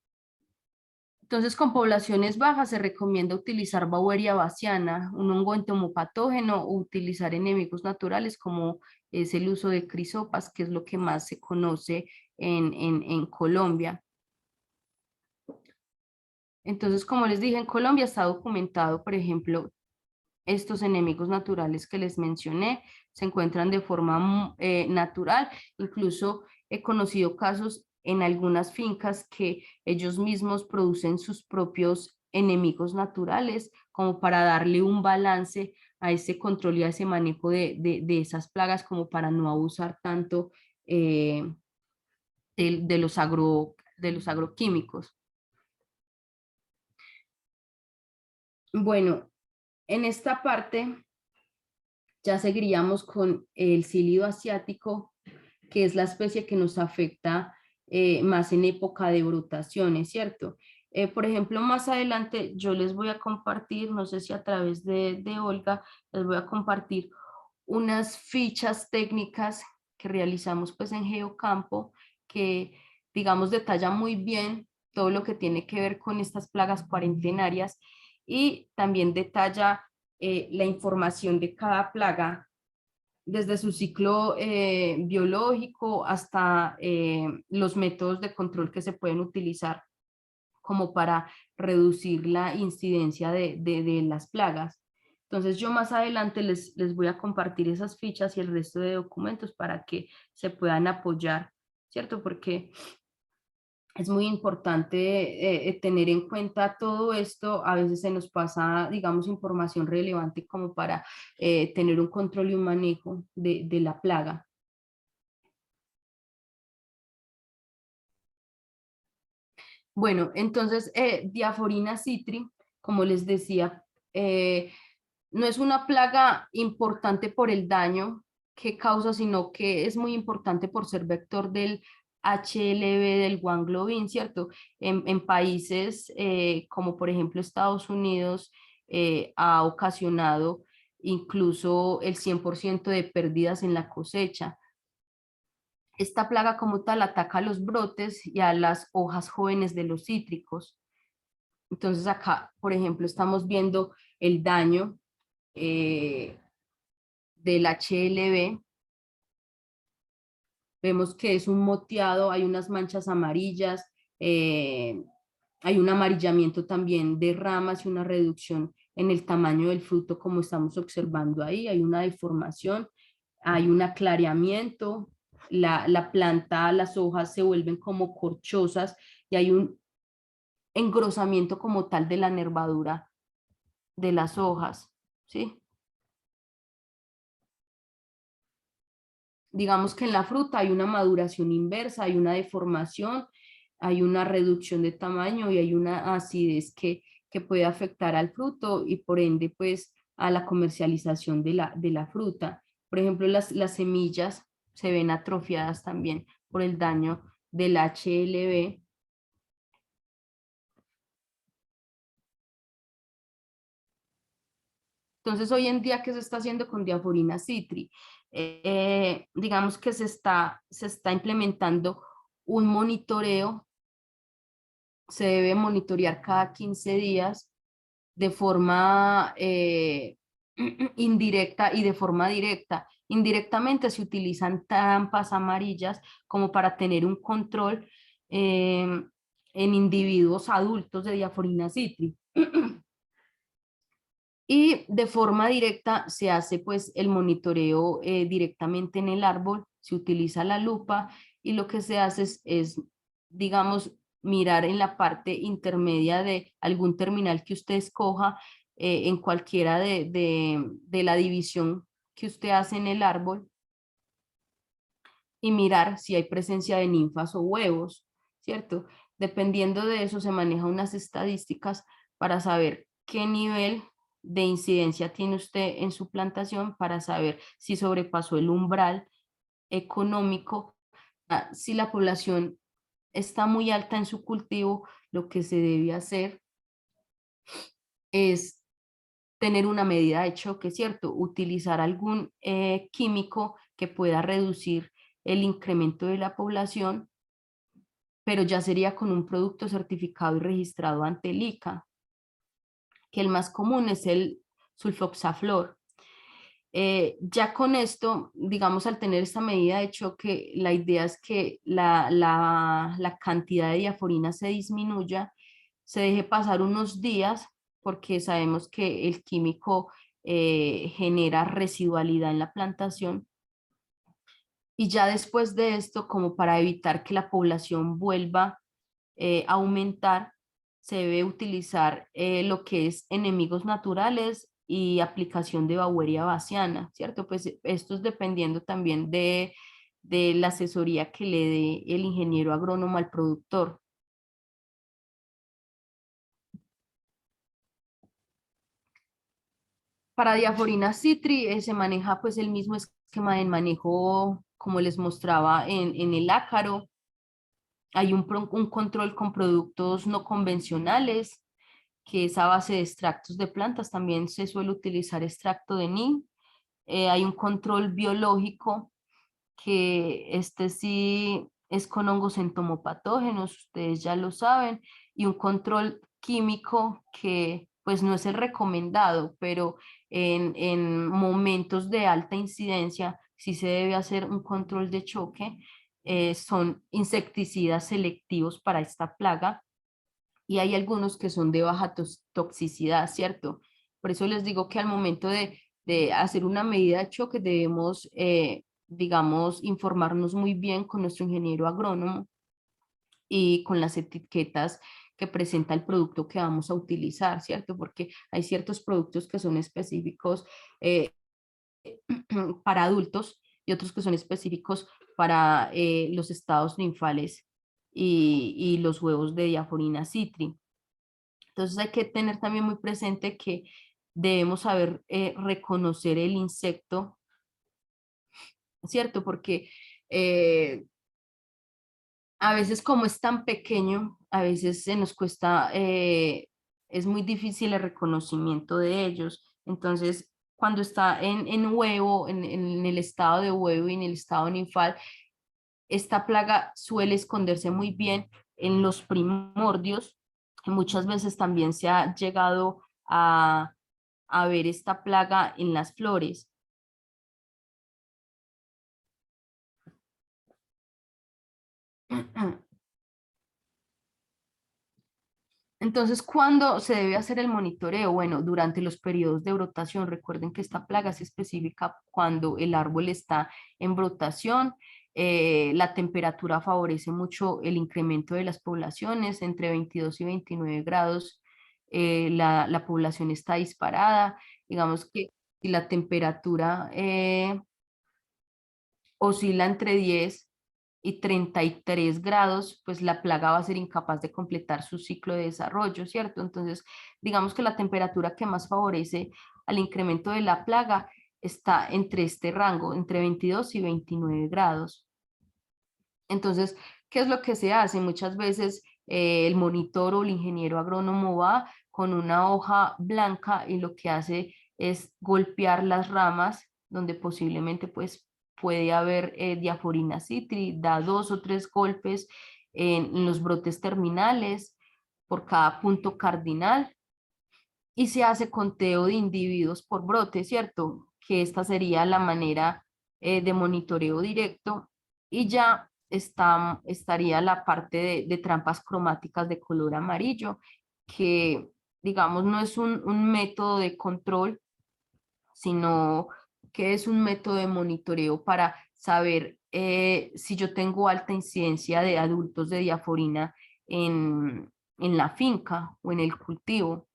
Entonces, con poblaciones bajas se recomienda utilizar Beauveria baciana, un hongo entomopatógeno, o utilizar enemigos naturales como es el uso de crisopas, que es lo que más se conoce en Colombia. Entonces, como les dije, en Colombia está documentado, por ejemplo, estos enemigos naturales que les mencioné se encuentran de forma natural. Incluso he conocido casos en algunas fincas que ellos mismos producen sus propios enemigos naturales como para darle un balance a ese control y a ese manejo de esas plagas como para no abusar tanto de los agroquímicos. Bueno, en esta parte ya seguiríamos con el cilido asiático, que es la especie que nos afecta más en época de brotaciones, ¿cierto? Por ejemplo, más adelante yo les voy a compartir, no sé si a través de Olga, les voy a compartir unas fichas técnicas que realizamos pues en Geocampo, que digamos detalla muy bien todo lo que tiene que ver con estas plagas cuarentenarias y también detalla la información de cada plaga desde su ciclo biológico hasta los métodos de control que se pueden utilizar como para reducir la incidencia de las plagas. Entonces yo más adelante les voy a compartir esas fichas y el resto de documentos para que se puedan apoyar, ¿cierto? Porque es muy importante tener en cuenta todo esto. A veces se nos pasa, digamos, información relevante como para tener un control y un manejo de la plaga. Bueno, entonces, Diaforina citri, como les decía, no es una plaga importante por el daño que causa, sino que es muy importante por ser vector del HLV del guanglobin, ¿cierto? En países como por ejemplo Estados Unidos ha ocasionado incluso el 100% de pérdidas en la cosecha. Esta plaga como tal ataca a los brotes y a las hojas jóvenes de los cítricos. Entonces acá, por ejemplo, estamos viendo el daño eh, del HLB. Vemos que es un moteado, hay unas manchas amarillas, hay un amarillamiento también de ramas y una reducción en el tamaño del fruto como estamos observando ahí, hay una deformación, hay un aclaramiento, la planta, las hojas se vuelven como corchosas y hay un engrosamiento como tal de la nervadura de las hojas, ¿sí? Digamos que en la fruta hay una maduración inversa, hay una deformación, hay una reducción de tamaño y hay una acidez que puede afectar al fruto y por ende pues a la comercialización de la fruta. Por ejemplo, las semillas se ven atrofiadas también por el daño del HLB. Entonces, hoy en día, ¿qué se está haciendo con Diaforina citri? Digamos que se está implementando un monitoreo, se debe monitorear cada 15 días de forma indirecta y de forma directa. Indirectamente se utilizan trampas amarillas como para tener un control en individuos adultos de Diaforina citri. Y de forma directa se hace pues el monitoreo directamente en el árbol, se utiliza la lupa y lo que se hace digamos, mirar en la parte intermedia de algún terminal que usted escoja en cualquiera de la división que usted hace en el árbol y mirar si hay presencia de ninfas o huevos, ¿cierto? Dependiendo de eso se manejan unas estadísticas para saber qué nivel de incidencia tiene usted en su plantación para saber si sobrepasó el umbral económico, si la población está muy alta en su cultivo, lo que se debe hacer es tener una medida de choque, ¿cierto? Utilizar algún químico que pueda reducir el incremento de la población, pero ya sería con un producto certificado y registrado ante el ICA, que el más común es el sulfoxaflor. Ya con esto, digamos, al tener esta medida de choque, la idea es que la cantidad de diaforina se disminuya, se deje pasar unos días, porque sabemos que el químico genera residualidad en la plantación, y ya después de esto, como para evitar que la población vuelva a aumentar, se debe utilizar lo que es enemigos naturales y aplicación de Beauveria baciana, ¿cierto? Pues esto es dependiendo también de la asesoría que le dé el ingeniero agrónomo al productor. Para Diaforina citri se maneja pues el mismo esquema de manejo como les mostraba en el ácaro. Hay un control con productos no convencionales, que es a base de extractos de plantas. También se suele utilizar extracto de NIM. Hay un control biológico, que este sí es con hongos entomopatógenos, ustedes ya lo saben, y un control químico que pues no es el recomendado, pero en momentos de alta incidencia sí se debe hacer un control de choque. Son insecticidas selectivos para esta plaga y hay algunos que son de baja toxicidad, ¿cierto? Por eso les digo que al momento de hacer una medida de choque debemos, digamos, informarnos muy bien con nuestro ingeniero agrónomo y con las etiquetas que presenta el producto que vamos a utilizar, ¿cierto? Porque hay ciertos productos que son específicos para adultos y otros que son específicos para los estados linfales y los huevos de Diaforina citri. Entonces hay que tener también muy presente que debemos saber reconocer el insecto, ¿cierto? Porque a veces como es tan pequeño, a veces se nos cuesta, es muy difícil el reconocimiento de ellos. Entonces, cuando está en huevo, en el estado de huevo y en el estado ninfal, esta plaga suele esconderse muy bien en los primordios. Muchas veces también se ha llegado a ver esta plaga en las flores. Entonces, ¿cuándo se debe hacer el monitoreo? Bueno, durante los periodos de brotación. Recuerden que esta plaga es específica cuando el árbol está en brotación. La temperatura favorece mucho el incremento de las poblaciones. Entre 22 y 29 grados, la población está disparada. Digamos que si la temperatura oscila entre 10 y 33 grados, pues la plaga va a ser incapaz de completar su ciclo de desarrollo, ¿cierto? Entonces, digamos que la temperatura que más favorece al incremento de la plaga está entre este rango, entre 22 y 29 grados. Entonces, ¿qué es lo que se hace? Muchas veces el monitor o el ingeniero agrónomo va con una hoja blanca y lo que hace es golpear las ramas donde posiblemente pues puede haber Diaforina citri, da 2 o 3 golpes en los brotes terminales por cada punto cardinal y se hace conteo de individuos por brote, ¿cierto? Que esta sería la manera de monitoreo directo y ya estaría la parte de trampas cromáticas de color amarillo, que digamos no es un método de control, sino que es un método de monitoreo para saber si yo tengo alta incidencia de adultos de diaforina en la finca o en el cultivo.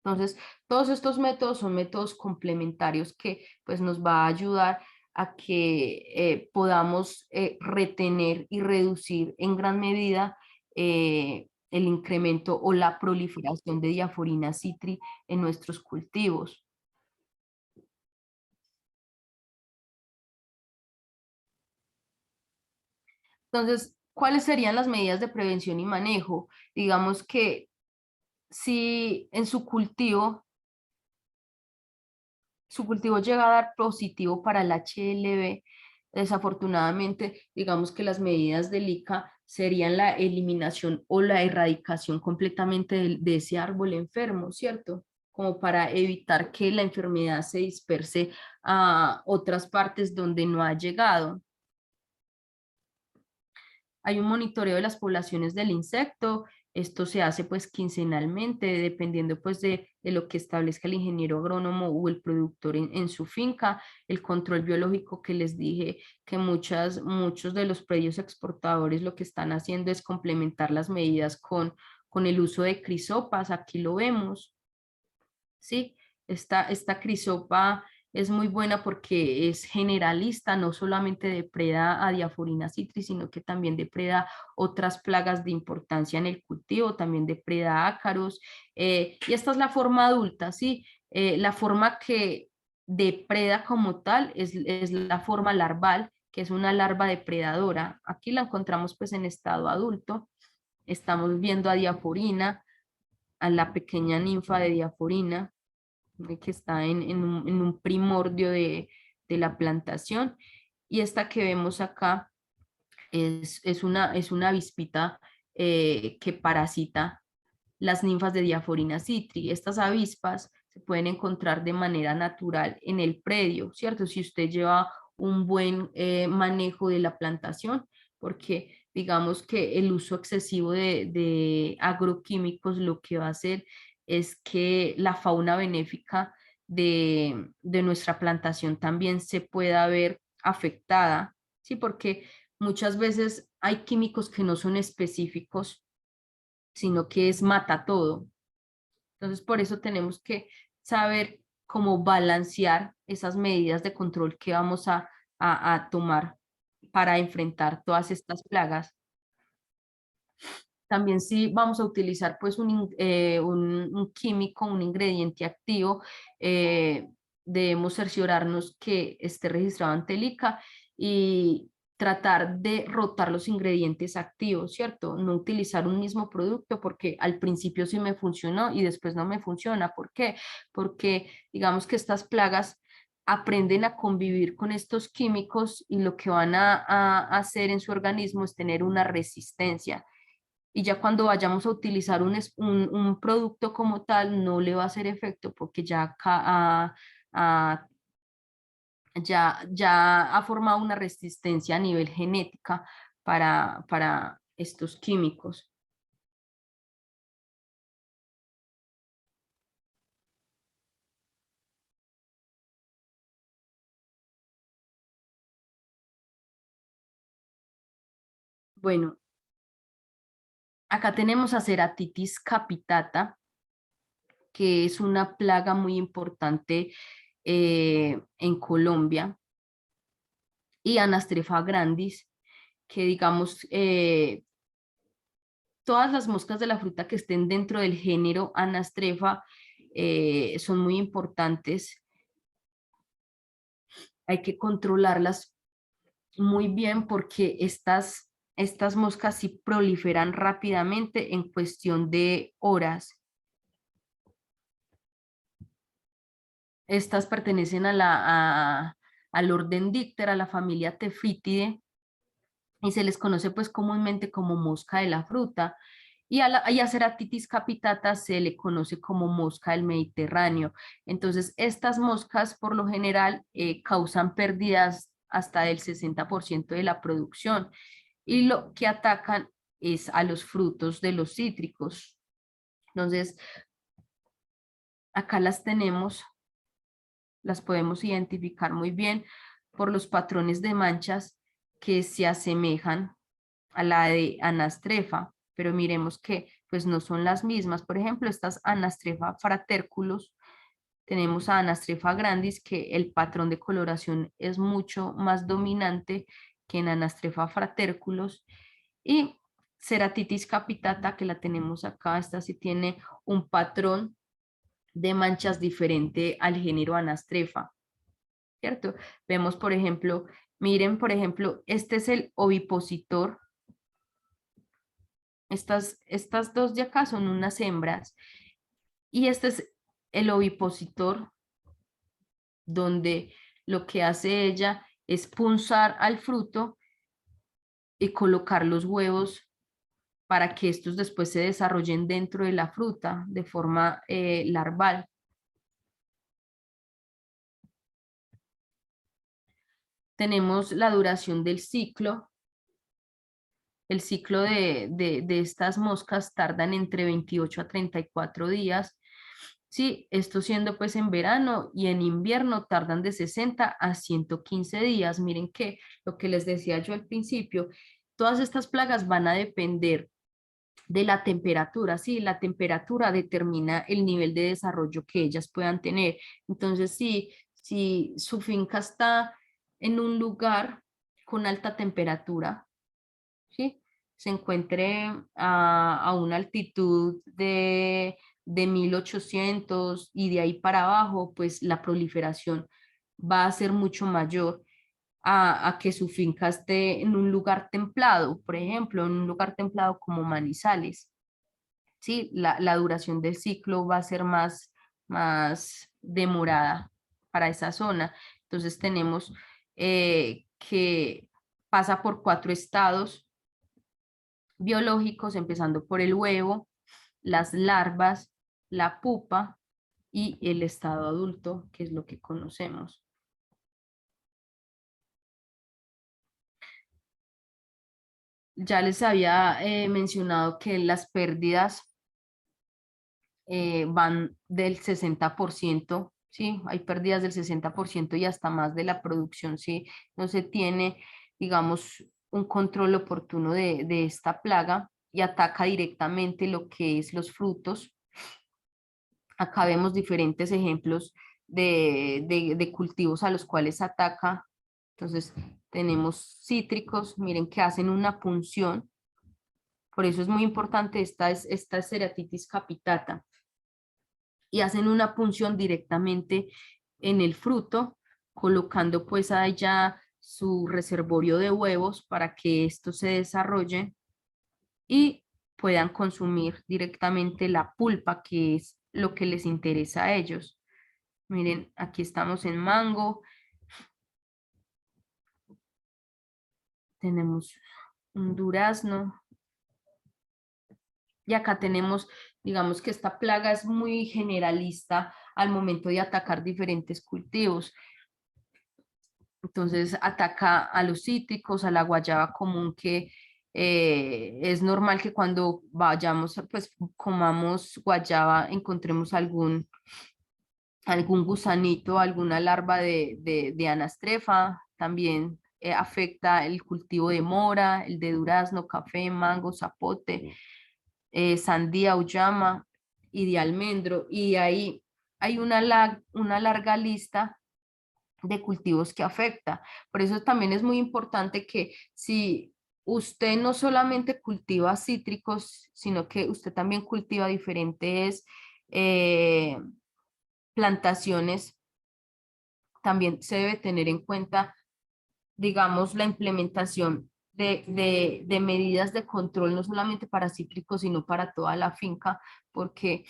Entonces, todos estos métodos son métodos complementarios que pues nos va a ayudar a que podamos retener y reducir en gran medida el incremento o la proliferación de Diaforina citri en nuestros cultivos. Entonces, ¿cuáles serían las medidas de prevención y manejo? Digamos que si en su cultivo llega a dar positivo para el HLB, desafortunadamente, digamos que las medidas del ICA serían la eliminación o la erradicación completamente de ese árbol enfermo, ¿cierto? Como para evitar que la enfermedad se disperse a otras partes donde no ha llegado. Hay un monitoreo de las poblaciones del insecto. Esto se hace pues quincenalmente, dependiendo pues de lo que establezca el ingeniero agrónomo o el productor en su finca. El control biológico que les dije que muchos de los predios exportadores lo que están haciendo es complementar las medidas con el uso de crisopas. Aquí lo vemos, ¿sí? Esta crisopa es muy buena porque es generalista, no solamente depreda a Diaforina citri, sino que también depreda otras plagas de importancia en el cultivo, también depreda ácaros. Y esta es la forma adulta, ¿sí? La forma que depreda como tal es la forma larval, que es una larva depredadora. Aquí la encontramos pues en estado adulto. Estamos viendo a Diaforina, a la pequeña ninfa de Diaforina que está en un primordio de la plantación. Y esta que vemos acá es una avispita que parasita las ninfas de Diaforina citri. Estas avispas se pueden encontrar de manera natural en el predio, ¿cierto? Si usted lleva un buen manejo de la plantación, porque digamos que el uso excesivo de agroquímicos lo que va a hacer es que la fauna benéfica de nuestra plantación también se pueda ver afectada, ¿sí? Porque muchas veces hay químicos que no son específicos, sino que es mata todo. Entonces, por eso tenemos que saber cómo balancear esas medidas de control que vamos a tomar para enfrentar todas estas plagas. También si vamos a utilizar pues un químico, un ingrediente activo, debemos cerciorarnos que esté registrado ante el ICA y tratar de rotar los ingredientes activos, ¿cierto? No utilizar un mismo producto porque al principio sí me funcionó y después no me funciona. ¿Por qué? Porque digamos que estas plagas aprenden a convivir con estos químicos y lo que van a hacer en su organismo es tener una resistencia y ya cuando vayamos a utilizar un producto como tal, no le va a hacer efecto porque a- ya ha formado una resistencia a nivel genética para estos químicos. Bueno, acá tenemos a Ceratitis capitata, que es una plaga muy importante en Colombia, y Anastrefa grandis, que digamos, todas las moscas de la fruta que estén dentro del género Anastrefa son muy importantes. Hay que controlarlas muy bien porque estas moscas sí proliferan rápidamente en cuestión de horas. Estas pertenecen al orden Dicter, a la familia Tephitidae, y se les conoce pues comúnmente como mosca de la fruta. Y a Ceratitis capitata se le conoce como mosca del Mediterráneo. Entonces, estas moscas por lo general causan pérdidas hasta del 60% de la producción y lo que atacan es a los frutos de los cítricos. Entonces, acá las tenemos, las podemos identificar muy bien por los patrones de manchas que se asemejan a la de Anastrefa, pero miremos que pues no son las mismas. Por ejemplo, estas Anastrefa fraterculus, tenemos a Anastrefa grandis, que el patrón de coloración es mucho más dominante que en Anastrefa fraterculus, y Ceratitis capitata, que la tenemos acá, esta sí tiene un patrón de manchas diferente al género Anastrefa, ¿cierto? Vemos, por ejemplo, miren, por ejemplo, este es el ovipositor. Estas dos de acá son unas hembras y este es el ovipositor, donde lo que hace ella es punzar al fruto y colocar los huevos para que estos después se desarrollen dentro de la fruta de forma larval. Tenemos la duración del ciclo. El ciclo de estas moscas tardan entre 28 a 34 días. Sí, esto siendo pues en verano, y en invierno tardan de 60 a 115 días. Miren que lo que les decía yo al principio, todas estas plagas van a depender de la temperatura, sí, la temperatura determina el nivel de desarrollo que ellas puedan tener. Entonces, si su finca está en un lugar con alta temperatura, ¿sí? Se encuentre a una altitud de 1800 y de ahí para abajo, pues la proliferación va a ser mucho mayor a que su finca esté en un lugar templado, por ejemplo, en un lugar templado como Manizales. ¿Sí? La duración del ciclo va a ser más demorada para esa zona. Entonces tenemos que pasa por 4 estados biológicos, empezando por el huevo, las larvas, la pupa y el estado adulto, que es lo que conocemos. Ya les había mencionado que las pérdidas van del 60%, ¿sí? Hay pérdidas del 60% y hasta más de la producción, ¿sí? No se tiene, digamos, un control oportuno de esta plaga y ataca directamente lo que es los frutos. Acá vemos diferentes ejemplos de cultivos a los cuales ataca. Entonces, tenemos cítricos, miren que hacen una punción Por eso es muy importante esta Ceratitis capitata. Y hacen una punción directamente en el fruto, colocando pues allá su reservorio de huevos para que esto se desarrolle y puedan consumir directamente la pulpa, que es lo que les interesa a ellos. Miren, aquí estamos en mango. Tenemos un durazno. Y acá tenemos, digamos que esta plaga es muy generalista al momento de atacar diferentes cultivos. Entonces ataca a los cítricos, a la guayaba común, que es normal que cuando vayamos, pues comamos guayaba, encontremos algún gusanito, alguna larva de anastrefa. También afecta el cultivo de mora, el de durazno, café, mango, zapote, sandía, uyama y de almendro. Y ahí hay una larga lista de cultivos que afecta. Por eso también es muy importante que si usted no solamente cultiva cítricos, sino que usted también cultiva diferentes plantaciones, también se debe tener en cuenta, digamos, la implementación de medidas de control, no solamente para cítricos, sino para toda la finca, porque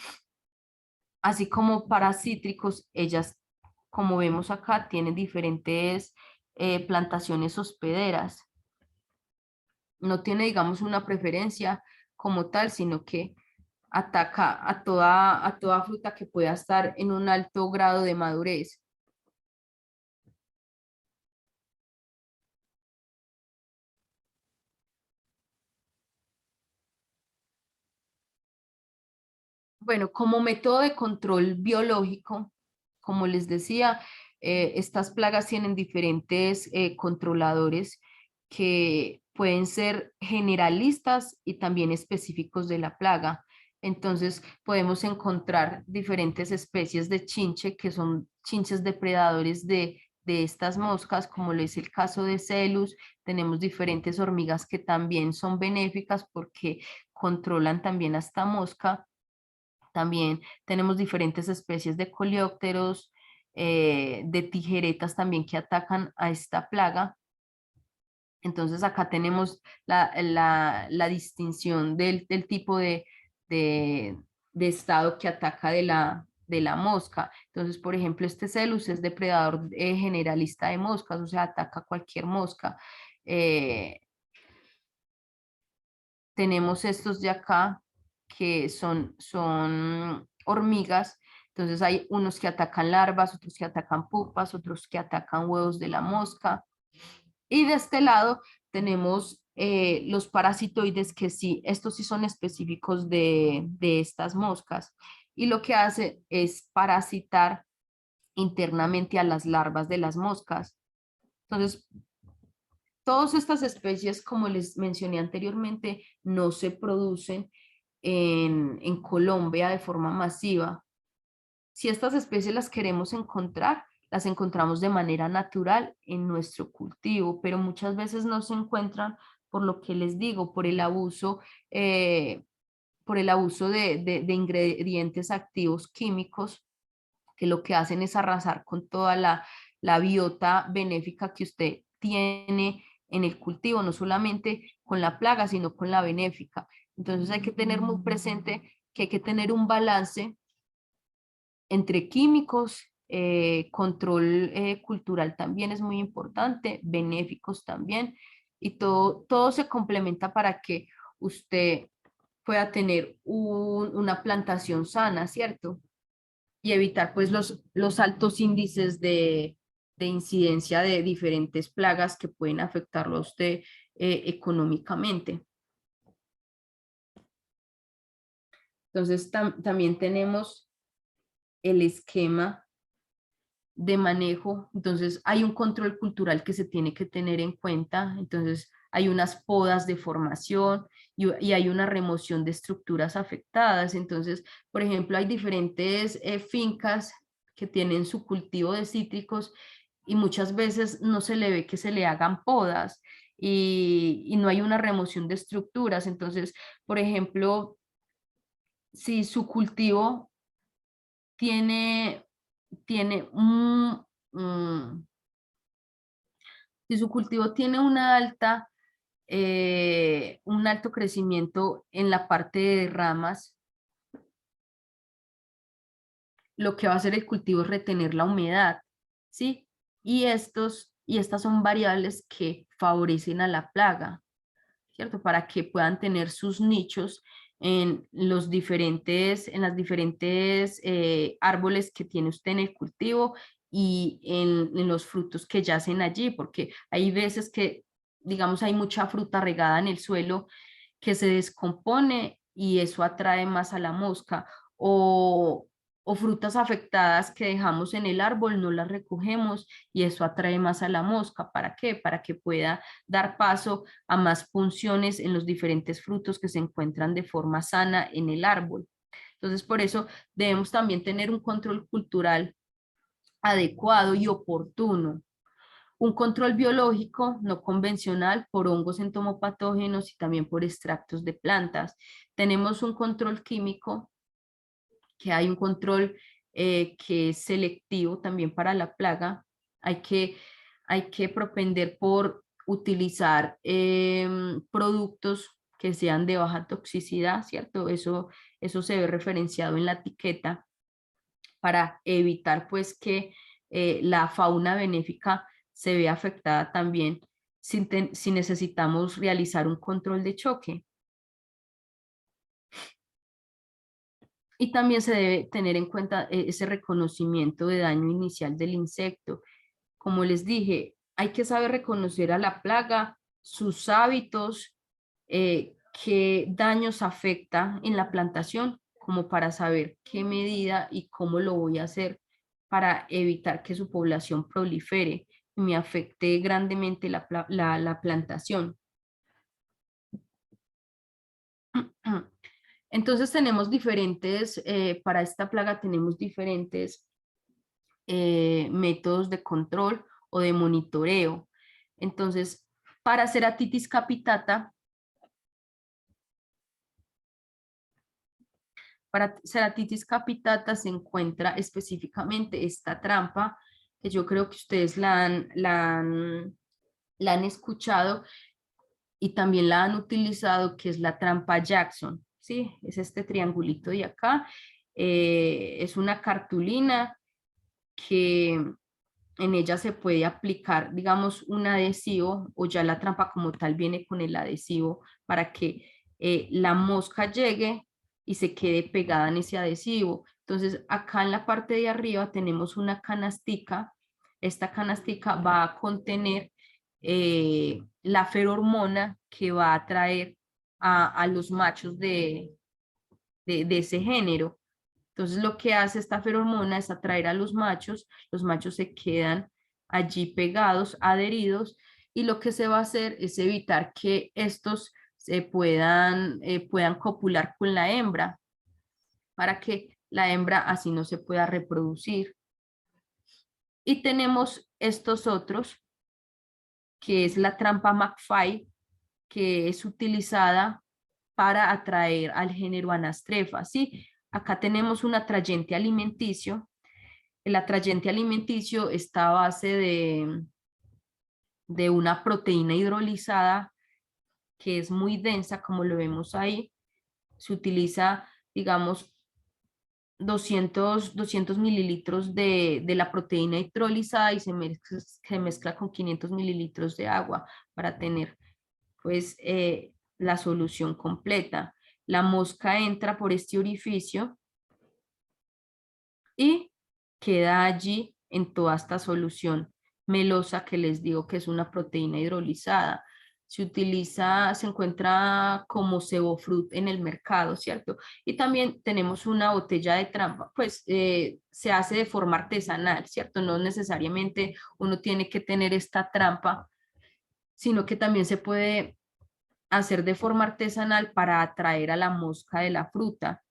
así como para cítricos, ellas, como vemos acá, tienen diferentes plantaciones hospederas. No tiene, digamos, una preferencia como tal, sino que ataca a toda fruta que pueda estar en un alto grado de madurez. Bueno, como método de control biológico, como les decía, estas plagas tienen diferentes controladores que pueden ser generalistas y también específicos de la plaga. Entonces, podemos encontrar diferentes especies de chinche que son chinches depredadores de estas moscas, como lo es el caso de Celus. Tenemos diferentes hormigas que también son benéficas porque controlan también a esta mosca. También tenemos diferentes especies de coleópteros, de tijeretas también que atacan a esta plaga. Entonces acá tenemos la distinción del tipo de, de estado que ataca de la mosca. Entonces, por ejemplo, este Celus es depredador generalista de moscas, o sea, ataca cualquier mosca. Tenemos estos de acá que son hormigas. Entonces hay unos que atacan larvas, otros que atacan pupas, otros que atacan huevos de la mosca. Y de este lado tenemos los parasitoides, que sí, estos sí son específicos de estas moscas. Y lo que hace es parasitar internamente a las larvas de las moscas. Entonces, todas estas especies, como les mencioné anteriormente, no se producen en Colombia de forma masiva. Si estas especies las queremos encontrar, las encontramos de manera natural en nuestro cultivo, pero muchas veces no se encuentran por lo que les digo, por el abuso de ingredientes activos químicos, que lo que hacen es arrasar con toda la biota benéfica que usted tiene en el cultivo, no solamente con la plaga, sino con la benéfica. Entonces hay que tener muy presente que hay que tener un balance entre químicos, control cultural también es muy importante, benéficos también, y todo se complementa para que usted pueda tener una plantación sana, ¿cierto? Y evitar pues los altos índices de incidencia de diferentes plagas que pueden afectarlo a usted económicamente. Entonces también tenemos el esquema de manejo. Entonces hay un control cultural que se tiene que tener en cuenta. Entonces hay unas podas de formación y hay una remoción de estructuras afectadas. Entonces, por ejemplo, hay diferentes fincas que tienen su cultivo de cítricos y muchas veces no se le ve que se le hagan podas. y no hay una remoción de estructuras. Entonces, por ejemplo, si su cultivo tiene, tiene un- si su cultivo tiene un alto crecimiento en la parte de ramas, lo que va a hacer el cultivo es retener la humedad, ¿sí? Y estas son variables que favorecen a la plaga, ¿cierto? Para que puedan tener sus nichos en en las diferentes árboles que tiene usted en el cultivo y en los frutos que yacen allí, porque hay veces que, digamos, hay mucha fruta regada en el suelo que se descompone y eso atrae más a la mosca, o, o frutas afectadas que dejamos en el árbol, no las recogemos y eso atrae más a la mosca. ¿Para qué? Para que pueda dar paso a más funciones en los diferentes frutos que se encuentran de forma sana en el árbol. Entonces, por eso debemos también tener un control cultural adecuado y oportuno. Un control biológico no convencional por hongos entomopatógenos y también por extractos de plantas. Tenemos un control químico, que hay un control que es selectivo también para la plaga. Hay que, hay que propender por utilizar productos que sean de baja toxicidad, ¿cierto? Eso se ve referenciado en la etiqueta para evitar pues que la fauna benéfica se vea afectada también si necesitamos realizar un control de choque. Y también se debe tener en cuenta ese reconocimiento de daño inicial del insecto. Como les dije, hay que saber reconocer a la plaga, sus hábitos, qué daños afecta en la plantación, como para saber qué medida y cómo lo voy a hacer para evitar que su población prolifere y me afecte grandemente la plantación. Entonces tenemos para esta plaga tenemos diferentes métodos de control o de monitoreo. Entonces, para Ceratitis capitata, se encuentra específicamente esta trampa, que yo creo que ustedes la han escuchado y también la han utilizado, que es la trampa Jackson, ¿sí? Es este triangulito de acá. Es una cartulina que en ella se puede aplicar, digamos, un adhesivo o ya la trampa como tal viene con el adhesivo para que la mosca llegue y se quede pegada en ese adhesivo. Entonces, acá en la parte de arriba tenemos una canastica. Esta canastica va a contener la ferormona que va a atraer a los machos de ese género. Entonces lo que hace esta feromona es atraer a los machos se quedan allí pegados, adheridos, y lo que se va a hacer es evitar que estos puedan copular con la hembra, para que la hembra así no se pueda reproducir. Y tenemos estos otros, que es la trampa McFly, que es utilizada para atraer al género Anastrefa, ¿sí? Acá tenemos un atrayente alimenticio. El atrayente alimenticio está a base de una proteína hidrolizada que es muy densa, como lo vemos ahí. Se utiliza, digamos, 200 mililitros de la proteína hidrolizada y se mezcla con 500 mililitros de agua para tener pues la solución completa. La mosca entra por este orificio y queda allí en toda esta solución melosa que les digo que es una proteína hidrolizada. Se encuentra como cebofrut en el mercado, ¿cierto? Y también tenemos una botella de trampa, pues se hace de forma artesanal, ¿cierto? No necesariamente uno tiene que tener esta trampa, sino que también se puede hacer de forma artesanal para atraer a la mosca de la fruta.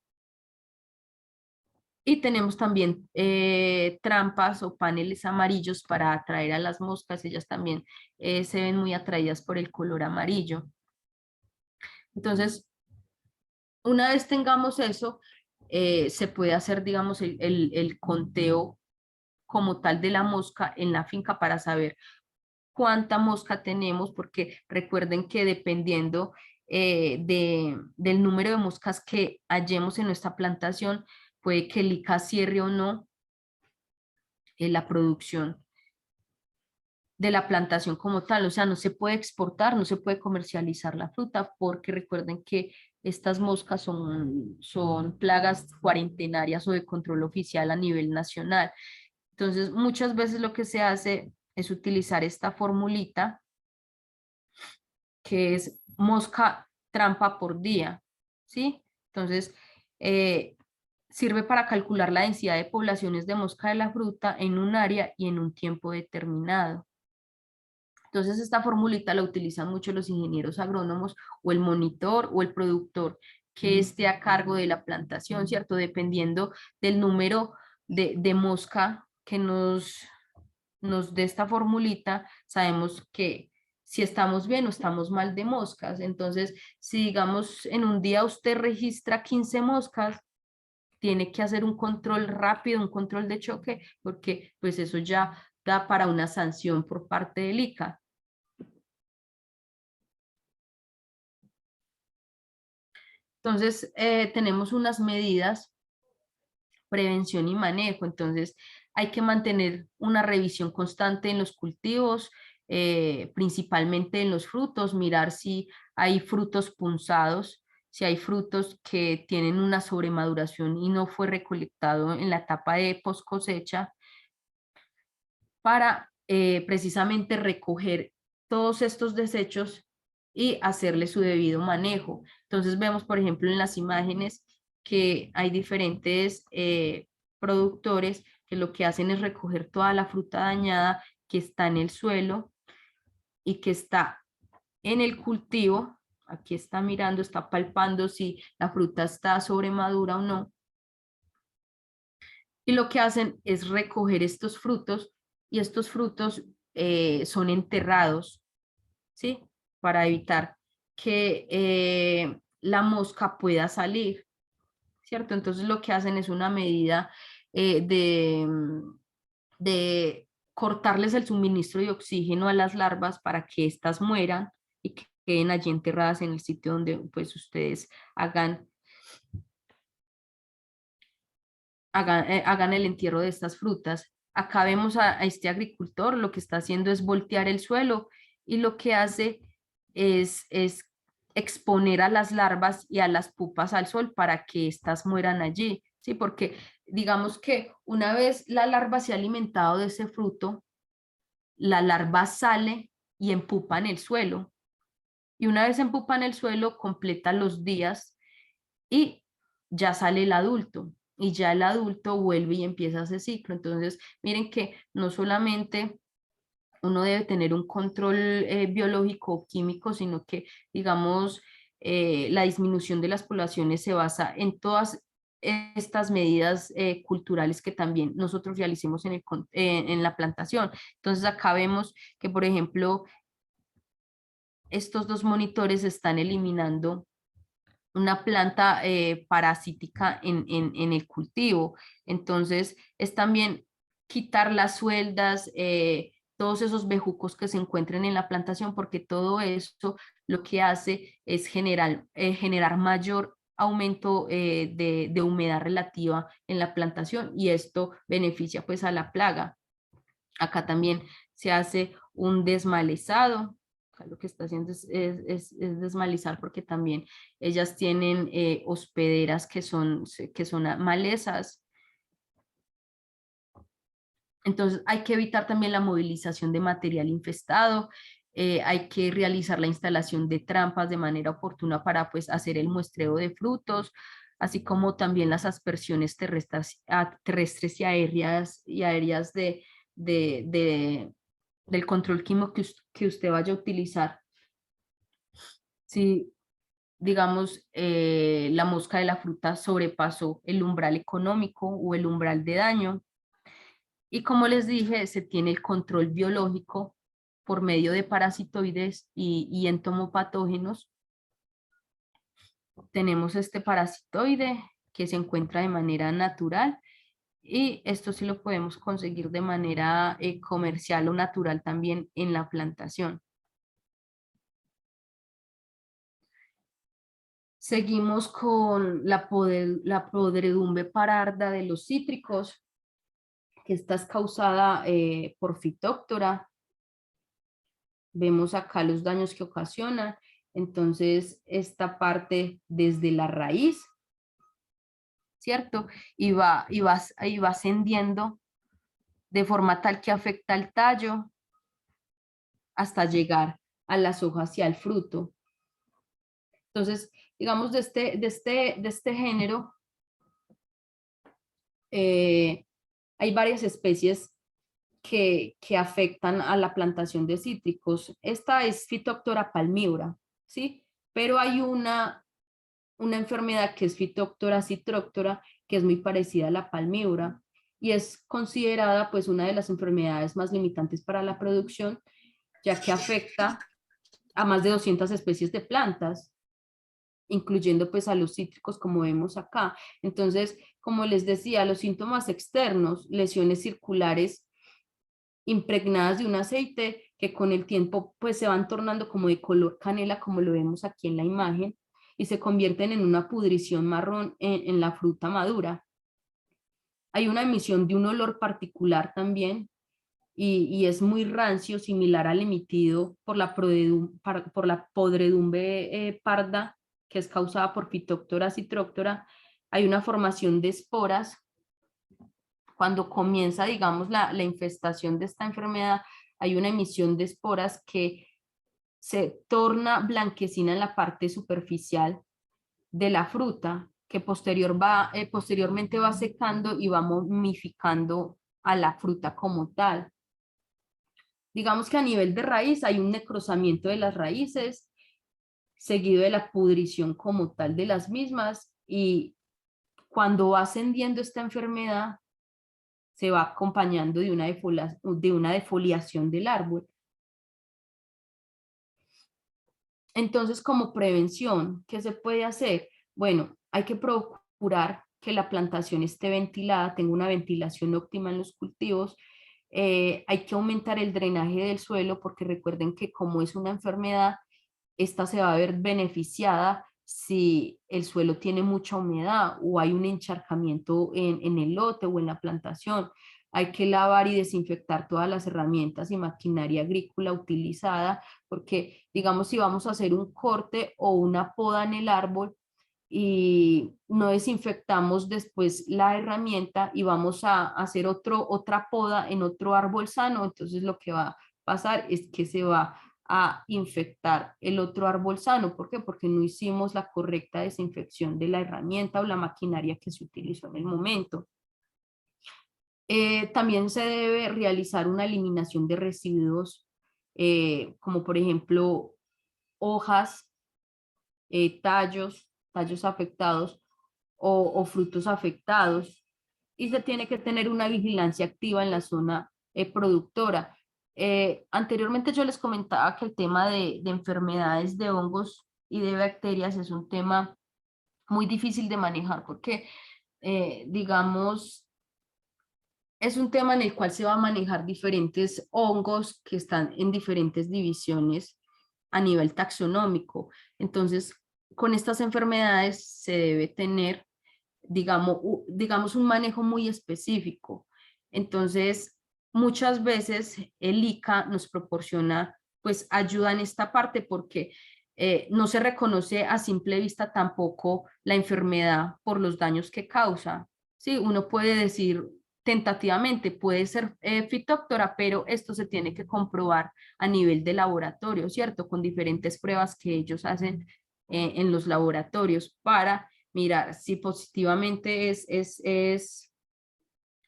Y tenemos también trampas o paneles amarillos para atraer a las moscas. Ellas también se ven muy atraídas por el color amarillo. Entonces, una vez tengamos eso, se puede hacer, digamos, el conteo como tal de la mosca en la finca para saber cuánta mosca tenemos, porque recuerden que dependiendo del número de moscas que hallemos en nuestra plantación, puede que el ICA cierre o no la producción de la plantación como tal. O sea, no se puede exportar, no se puede comercializar la fruta, porque recuerden que estas moscas son plagas cuarentenarias o de control oficial a nivel nacional. Entonces, muchas veces lo que se hace es utilizar esta formulita que es mosca trampa por día, ¿sí? Entonces, sirve para calcular la densidad de poblaciones de mosca de la fruta en un área y en un tiempo determinado. Entonces, esta formulita la utilizan mucho los ingenieros agrónomos o el monitor o el productor que esté a cargo de la plantación, ¿cierto? Dependiendo del número de mosca que nos dé esta formulita, sabemos que si estamos bien o estamos mal de moscas. Entonces, si digamos en un día usted registra 15 moscas, tiene que hacer un control rápido, un control de choque, porque pues eso ya da para una sanción por parte del ICA. Entonces, tenemos unas medidas, prevención y manejo. Entonces, hay que mantener una revisión constante en los cultivos, principalmente en los frutos, mirar si hay frutos punzados, si hay frutos que tienen una sobremaduración y no fue recolectado en la etapa de post cosecha, para precisamente recoger todos estos desechos y hacerle su debido manejo. Entonces vemos, por ejemplo, en las imágenes que hay diferentes productores que lo que hacen es recoger toda la fruta dañada que está en el suelo y que está en el cultivo. Aquí está mirando, está palpando si la fruta está sobremadura o no. Y lo que hacen es recoger estos frutos y estos frutos son enterrados, ¿sí? Para evitar que la mosca pueda salir, ¿cierto? Entonces lo que hacen es una medida de cortarles el suministro de oxígeno a las larvas para que éstas mueran y que queden allí enterradas en el sitio donde pues ustedes hagan el entierro de estas frutas. Acá vemos a este agricultor, lo que está haciendo es voltear el suelo y lo que hace es exponer a las larvas y a las pupas al sol para que éstas mueran allí, ¿sí? Porque digamos que una vez la larva se ha alimentado de ese fruto, la larva sale y empupa en el suelo. Y una vez empupa en el suelo, completa los días y ya sale el adulto y ya el adulto vuelve y empieza ese ciclo. Entonces, miren que no solamente uno debe tener un control biológico o químico, sino que, digamos, la disminución de las poblaciones se basa en todas estas medidas culturales que también nosotros realicemos en la plantación. Entonces, acá vemos que, por ejemplo, estos dos monitores están eliminando una planta parasítica en el cultivo. Entonces, es también quitar las sueldas, todos esos bejucos que se encuentren en la plantación, porque todo eso lo que hace es generar mayor aumento de humedad relativa en la plantación y esto beneficia pues a la plaga. Acá también se hace un desmalezado. Acá lo que está haciendo es desmalizar porque también ellas tienen hospederas que son malezas. Entonces hay que evitar también la movilización de material infestado. Hay que realizar la instalación de trampas de manera oportuna para pues hacer el muestreo de frutos, así como también las aspersiones terrestres y aéreas de, del control químico que usted vaya a utilizar. Sí, digamos, la mosca de la fruta sobrepasó el umbral económico o el umbral de daño. Y como les dije, se tiene el control biológico por medio de parasitoides y entomopatógenos. Tenemos este parasitoide que se encuentra de manera natural y esto sí lo podemos conseguir de manera comercial o natural también en la plantación. Seguimos con la podredumbre pararda de los cítricos, que esta es causada por Phytophthora. Vemos acá los daños que ocasiona. Entonces, esta parte desde la raíz, ¿cierto? Y va ascendiendo de forma tal que afecta al tallo hasta llegar a las hojas y al fruto. Entonces, digamos, de este género, hay varias especies que afectan a la plantación de cítricos. Esta es Phytophthora palmivora, ¿sí? Pero hay una enfermedad que es Phytophthora citroctora, que es muy parecida a la palmivora y es considerada pues una de las enfermedades más limitantes para la producción, ya que afecta a más de 200 especies de plantas, incluyendo pues a los cítricos como vemos acá. Entonces, como les decía, los síntomas externos, lesiones circulares impregnadas de un aceite que con el tiempo pues se van tornando como de color canela, como lo vemos aquí en la imagen, y se convierten en una pudrición marrón en la fruta madura. Hay una emisión de un olor particular también y es muy rancio, similar al emitido por la podredumbre parda, que es causada por Phytophthora citroctora. Hay una formación de esporas. Cuando comienza, digamos, la infestación de esta enfermedad, hay una emisión de esporas que se torna blanquecina en la parte superficial de la fruta, que posteriormente va secando y va momificando a la fruta como tal. Digamos que a nivel de raíz hay un necrosamiento de las raíces, seguido de la pudrición como tal de las mismas, y cuando va ascendiendo esta enfermedad, se va acompañando de una defoliación del árbol. Entonces, como prevención, ¿qué se puede hacer? Bueno, hay que procurar que la plantación esté ventilada, tenga una ventilación óptima en los cultivos. Hay que aumentar el drenaje del suelo porque recuerden que como es una enfermedad, esta se va a ver beneficiada si el suelo tiene mucha humedad o hay un encharcamiento en el lote o en la plantación. Hay que lavar y desinfectar todas las herramientas y maquinaria agrícola utilizada, porque digamos si vamos a hacer un corte o una poda en el árbol y no desinfectamos después la herramienta y vamos a hacer otra poda en otro árbol sano, entonces lo que va a pasar es que se va a infectar el otro árbol sano. ¿Por qué? Porque no hicimos la correcta desinfección de la herramienta o la maquinaria que se utilizó en el momento. También se debe realizar una eliminación de residuos, como por ejemplo hojas, tallos afectados o frutos afectados. Y se tiene que tener una vigilancia activa en la zona productora. Anteriormente yo les comentaba que el tema de enfermedades de hongos y de bacterias es un tema muy difícil de manejar porque, digamos, es un tema en el cual se va a manejar diferentes hongos que están en diferentes divisiones a nivel taxonómico. Entonces, con estas enfermedades se debe tener, digamos, un manejo muy específico. Entonces, muchas veces el ICA nos proporciona pues ayuda en esta parte porque no se reconoce a simple vista tampoco la enfermedad por los daños que causa. Sí, uno puede decir tentativamente, puede ser Phytophthora, pero esto se tiene que comprobar a nivel de laboratorio, ¿cierto? Con diferentes pruebas que ellos hacen en los laboratorios para mirar si positivamente es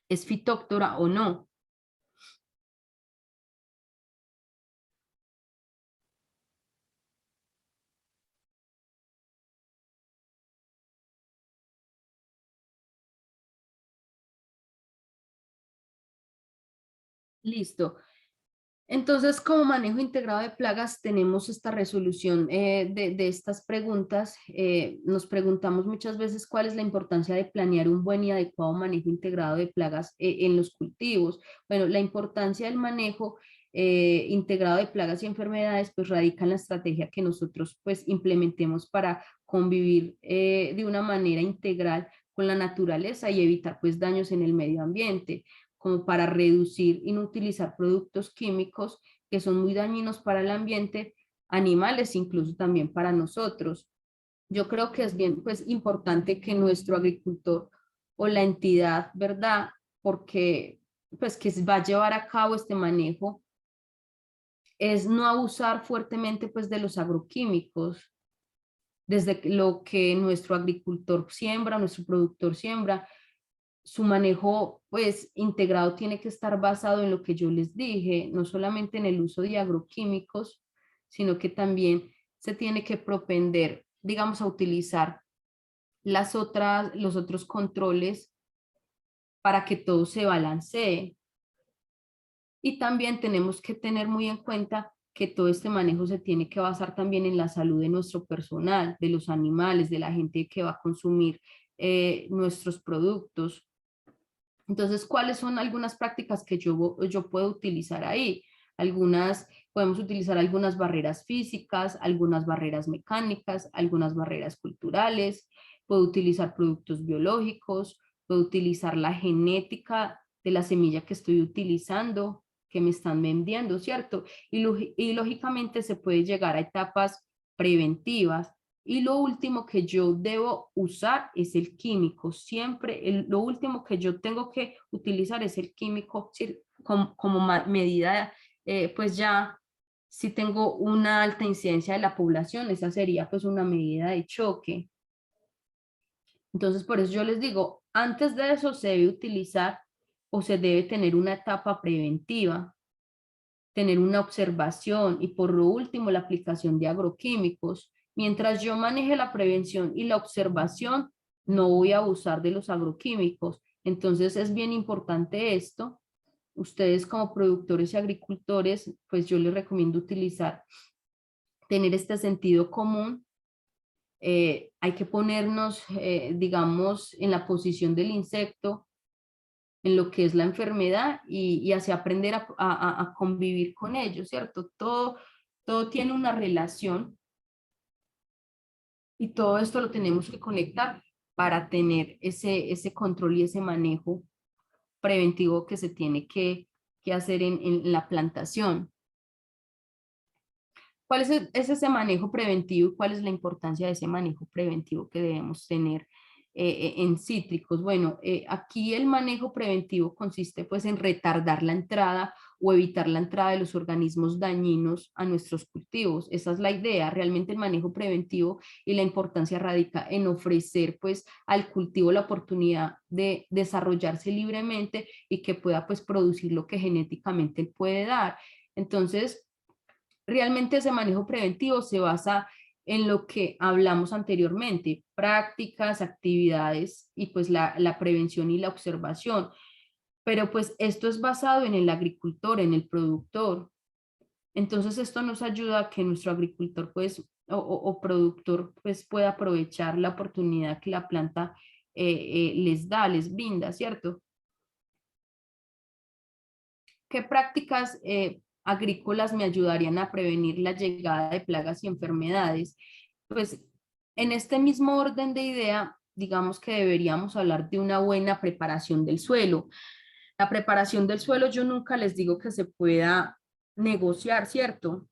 Phytophthora o no. Listo. Entonces, como manejo integrado de plagas, tenemos esta resolución de estas preguntas. Nos preguntamos muchas veces cuál es la importancia de planear un buen y adecuado manejo integrado de plagas en los cultivos. Bueno, la importancia del manejo integrado de plagas y enfermedades pues radica en la estrategia que nosotros pues implementemos para convivir de una manera integral con la naturaleza y evitar pues daños en el medio ambiente, como para reducir y no utilizar productos químicos que son muy dañinos para el ambiente, animales, incluso también para nosotros. Yo creo que es bien pues importante que nuestro agricultor o la entidad, ¿verdad? Porque pues que va a llevar a cabo este manejo es no abusar fuertemente pues de los agroquímicos, desde lo que nuestro agricultor siembra, nuestro productor siembra, su manejo pues integrado tiene que estar basado en lo que yo les dije, no solamente en el uso de agroquímicos, sino que también se tiene que propender, digamos, a utilizar los otros controles para que todo se balancee. Y también tenemos que tener muy en cuenta que todo este manejo se tiene que basar también en la salud de nuestro personal, de los animales, de la gente que va a consumir nuestros productos. Entonces, ¿cuáles son algunas prácticas que yo puedo utilizar ahí? Podemos utilizar algunas barreras físicas, algunas barreras mecánicas, algunas barreras culturales, puedo utilizar productos biológicos, puedo utilizar la genética de la semilla que estoy utilizando, que me están vendiendo, ¿cierto? Y lógicamente se puede llegar a etapas preventivas y lo último que yo debo usar es el químico. Siempre lo último que yo tengo que utilizar es el químico como medida, pues ya si tengo una alta incidencia de la población, esa sería pues una medida de choque. Entonces por eso yo les digo, antes de eso se debe utilizar o se debe tener una etapa preventiva, tener una observación y por lo último la aplicación de agroquímicos. Mientras yo maneje la prevención y la observación, no voy a abusar de los agroquímicos. Entonces es bien importante esto. Ustedes como productores y agricultores, pues yo les recomiendo tener este sentido común. Hay que ponernos, digamos, en la posición del insecto, en lo que es la enfermedad y así aprender a convivir con ellos, ¿cierto? Todo tiene una relación y todo esto lo tenemos que conectar para tener ese control y ese manejo preventivo que se tiene que hacer en la plantación. ¿Cuál es ese manejo preventivo y cuál es la importancia de ese manejo preventivo que debemos tener en cítricos? Bueno, aquí el manejo preventivo consiste pues en retardar la entrada o evitar la entrada de los organismos dañinos a nuestros cultivos. Esa es la idea. Realmente el manejo preventivo y la importancia radica en ofrecer pues al cultivo la oportunidad de desarrollarse libremente y que pueda pues producir lo que genéticamente él puede dar. Entonces, realmente ese manejo preventivo se basa en lo que hablamos anteriormente, prácticas, actividades y pues la prevención y la observación. Pero pues esto es basado en el agricultor, en el productor. Entonces esto nos ayuda a que nuestro agricultor pues o productor pues pueda aprovechar la oportunidad que la planta les da, les brinda, ¿cierto? ¿Qué prácticas agrícolas me ayudarían a prevenir la llegada de plagas y enfermedades? Pues en este mismo orden de idea, digamos que deberíamos hablar de una buena preparación del suelo. La preparación del suelo yo nunca les digo que se pueda negociar, ¿cierto?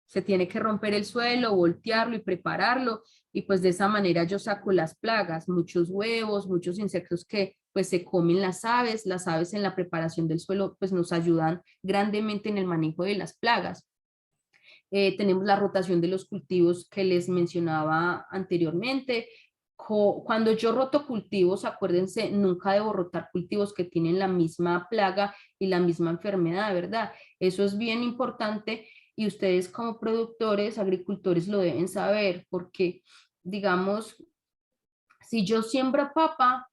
Se tiene que romper el suelo, voltearlo y prepararlo y pues de esa manera yo saco las plagas, muchos huevos, muchos insectos que pues se comen las aves en la preparación del suelo pues nos ayudan grandemente en el manejo de las plagas. Tenemos la rotación de los cultivos que les mencionaba anteriormente. Cuando yo roto cultivos, acuérdense, nunca debo rotar cultivos que tienen la misma plaga y la misma enfermedad, ¿verdad? Eso es bien importante y ustedes como productores, agricultores lo deben saber porque, digamos, si yo siembro papa,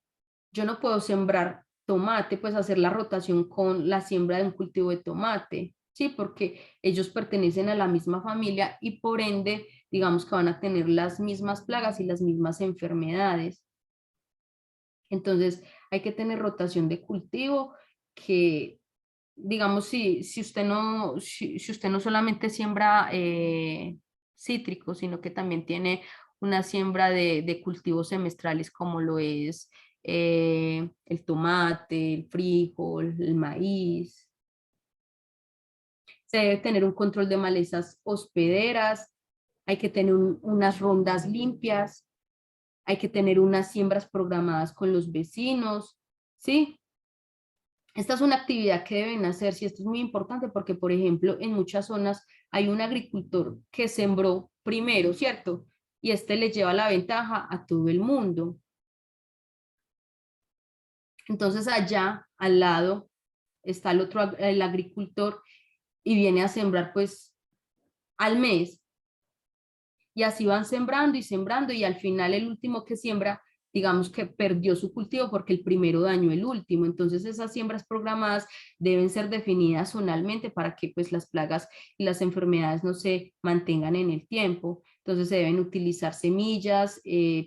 yo no puedo sembrar tomate, pues hacer la rotación con la siembra de un cultivo de tomate, ¿sí? Porque ellos pertenecen a la misma familia y por ende, digamos que van a tener las mismas plagas y las mismas enfermedades. Entonces, hay que tener rotación de cultivo que, digamos, si usted no solamente siembra cítricos, sino que también tiene una siembra de cultivos semestrales como lo es el tomate, el frijol, el maíz. Se debe tener un control de malezas hospederas, hay que tener unas rondas limpias, hay que tener unas siembras programadas con los vecinos, ¿sí? Esta es una actividad que deben hacer, y esto es muy importante porque, por ejemplo, en muchas zonas hay un agricultor que sembró primero, ¿cierto? Y este le lleva la ventaja a todo el mundo. Entonces allá al lado está el agricultor y viene a sembrar pues al mes. Y así van sembrando y al final el último que siembra, digamos que perdió su cultivo porque el primero dañó el último. Entonces esas siembras programadas deben ser definidas zonalmente para que pues las plagas y las enfermedades no se mantengan en el tiempo. Entonces se deben utilizar semillas,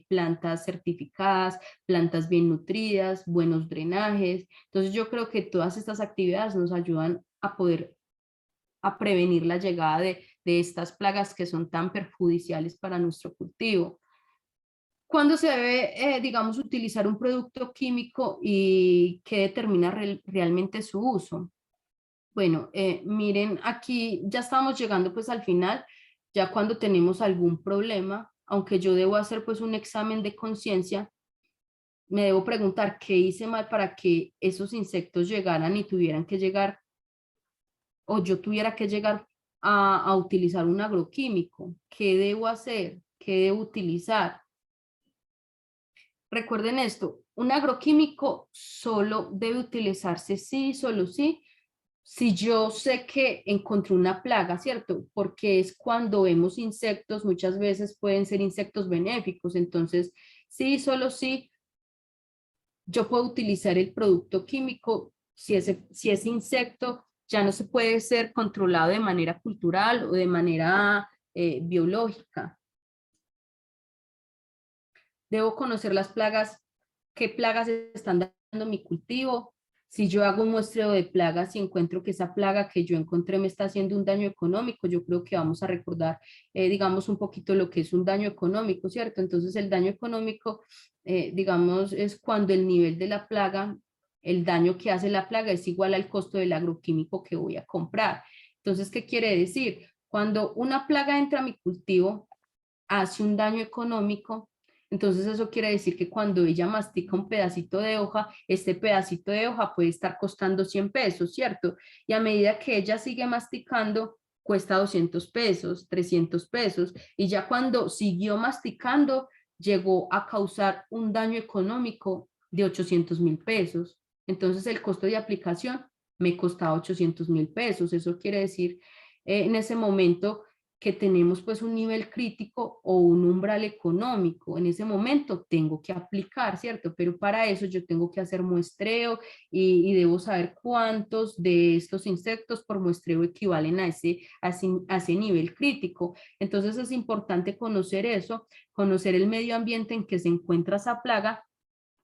plantas certificadas, plantas bien nutridas, buenos drenajes. Entonces yo creo que todas estas actividades nos ayudan a poder a prevenir la llegada de estas plagas que son tan perjudiciales para nuestro cultivo. ¿Cuándo se debe, digamos, utilizar un producto químico y qué determina realmente su uso? Bueno, miren, aquí ya estamos llegando pues al final, ya cuando tenemos algún problema, aunque yo debo hacer pues un examen de conciencia, me debo preguntar qué hice mal para que esos insectos llegaran y tuvieran que llegar o yo tuviera que llegar a utilizar un agroquímico, ¿qué debo hacer? ¿Qué debo utilizar? Recuerden esto, un agroquímico solo debe utilizarse sí, solo sí, si yo sé que encontré una plaga, ¿cierto? Porque es cuando vemos insectos, muchas veces pueden ser insectos benéficos, entonces sí, solo sí, yo puedo utilizar el producto químico si ese insecto ya no se puede ser controlado de manera cultural o de manera biológica. Debo conocer las plagas, qué plagas están dando mi cultivo. Si yo hago un muestreo de plagas y encuentro que esa plaga que yo encontré me está haciendo un daño económico, yo creo que vamos a recordar, digamos, un poquito lo que es un daño económico, ¿cierto? Entonces, el daño económico, digamos, es cuando el nivel de la plaga, el daño que hace la plaga es igual al costo del agroquímico que voy a comprar. Entonces, ¿qué quiere decir? Cuando una plaga entra a mi cultivo, hace un daño económico, entonces eso quiere decir que cuando ella mastica un pedacito de hoja, este pedacito de hoja puede estar costando 100 pesos, ¿cierto? Y a medida que ella sigue masticando, cuesta 200 pesos, 300 pesos, y ya cuando siguió masticando, llegó a causar un daño económico de 800.000 pesos. Entonces el costo de aplicación me costaba 800.000 pesos. Eso quiere decir en ese momento que tenemos pues un nivel crítico o un umbral económico. En ese momento tengo que aplicar, ¿cierto? Pero para eso yo tengo que hacer muestreo y debo saber cuántos de estos insectos por muestreo equivalen a ese nivel crítico. Entonces es importante conocer eso, conocer el medio ambiente en que se encuentra esa plaga,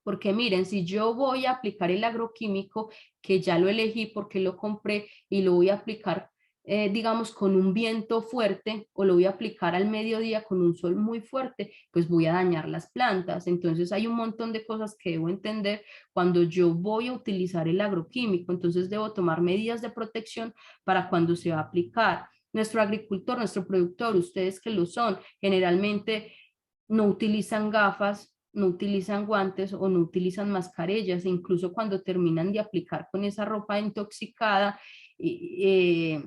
porque miren, si yo voy a aplicar el agroquímico, que ya lo elegí porque lo compré y lo voy a aplicar, digamos, con un viento fuerte o lo voy a aplicar al mediodía con un sol muy fuerte, pues voy a dañar las plantas. Entonces hay un montón de cosas que debo entender cuando yo voy a utilizar el agroquímico. Entonces debo tomar medidas de protección para cuando se va a aplicar. Nuestro agricultor, nuestro productor, ustedes que lo son, generalmente no utilizan gafas, no utilizan guantes o no utilizan mascarillas, e incluso cuando terminan de aplicar con esa ropa intoxicada, eh,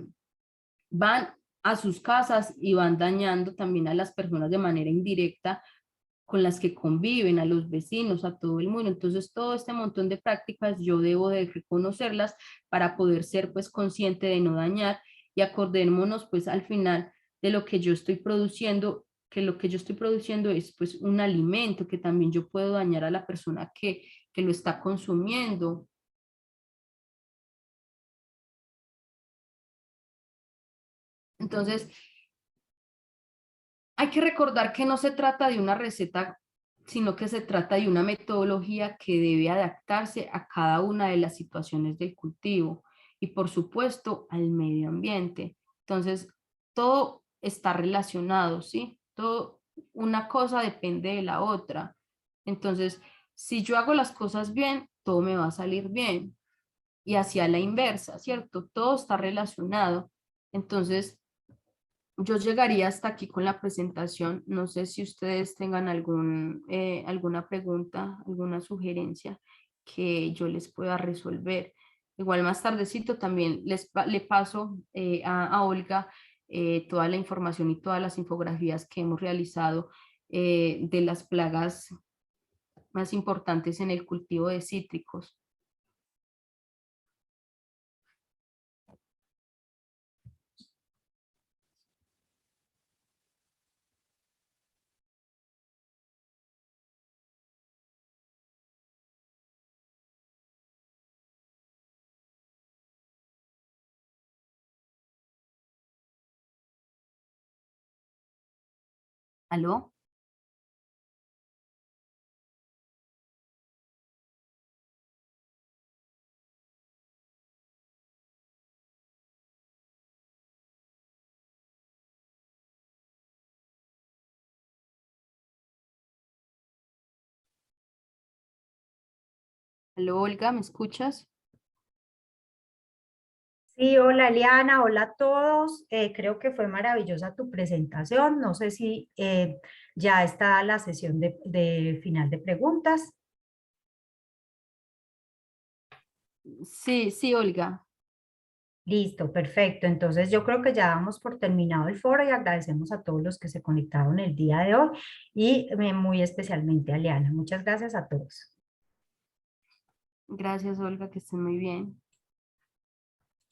van a sus casas y van dañando también a las personas de manera indirecta con las que conviven, a los vecinos, a todo el mundo. Entonces, todo este montón de prácticas yo debo de reconocerlas para poder ser pues consciente de no dañar y acordémonos pues al final de lo que yo estoy produciendo, que lo que yo estoy produciendo es pues un alimento que también yo puedo dañar a la persona que lo está consumiendo. Entonces, hay que recordar que no se trata de una receta, sino que se trata de una metodología que debe adaptarse a cada una de las situaciones del cultivo y, por supuesto, al medio ambiente. Entonces, todo está relacionado, ¿sí? Todo, una cosa depende de la otra. Entonces, si yo hago las cosas bien, todo me va a salir bien. Y hacia la inversa, ¿cierto? Todo está relacionado. Entonces, yo llegaría hasta aquí con la presentación. No sé si ustedes tengan alguna pregunta, alguna sugerencia que yo les pueda resolver. Igual más tardecito también le paso a Olga toda la información y todas las infografías que hemos realizado de las plagas más importantes en el cultivo de cítricos. ¿Aló? ¿Aló, Olga? ¿Me escuchas? Sí, hola Eliana, hola a todos. Creo que fue maravillosa tu presentación. No sé si ya está la sesión de final de preguntas. Sí, sí, Olga. Listo, perfecto. Entonces yo creo que ya damos por terminado el foro y agradecemos a todos los que se conectaron el día de hoy y muy especialmente a Eliana. Muchas gracias a todos. Gracias, Olga, que estén muy bien.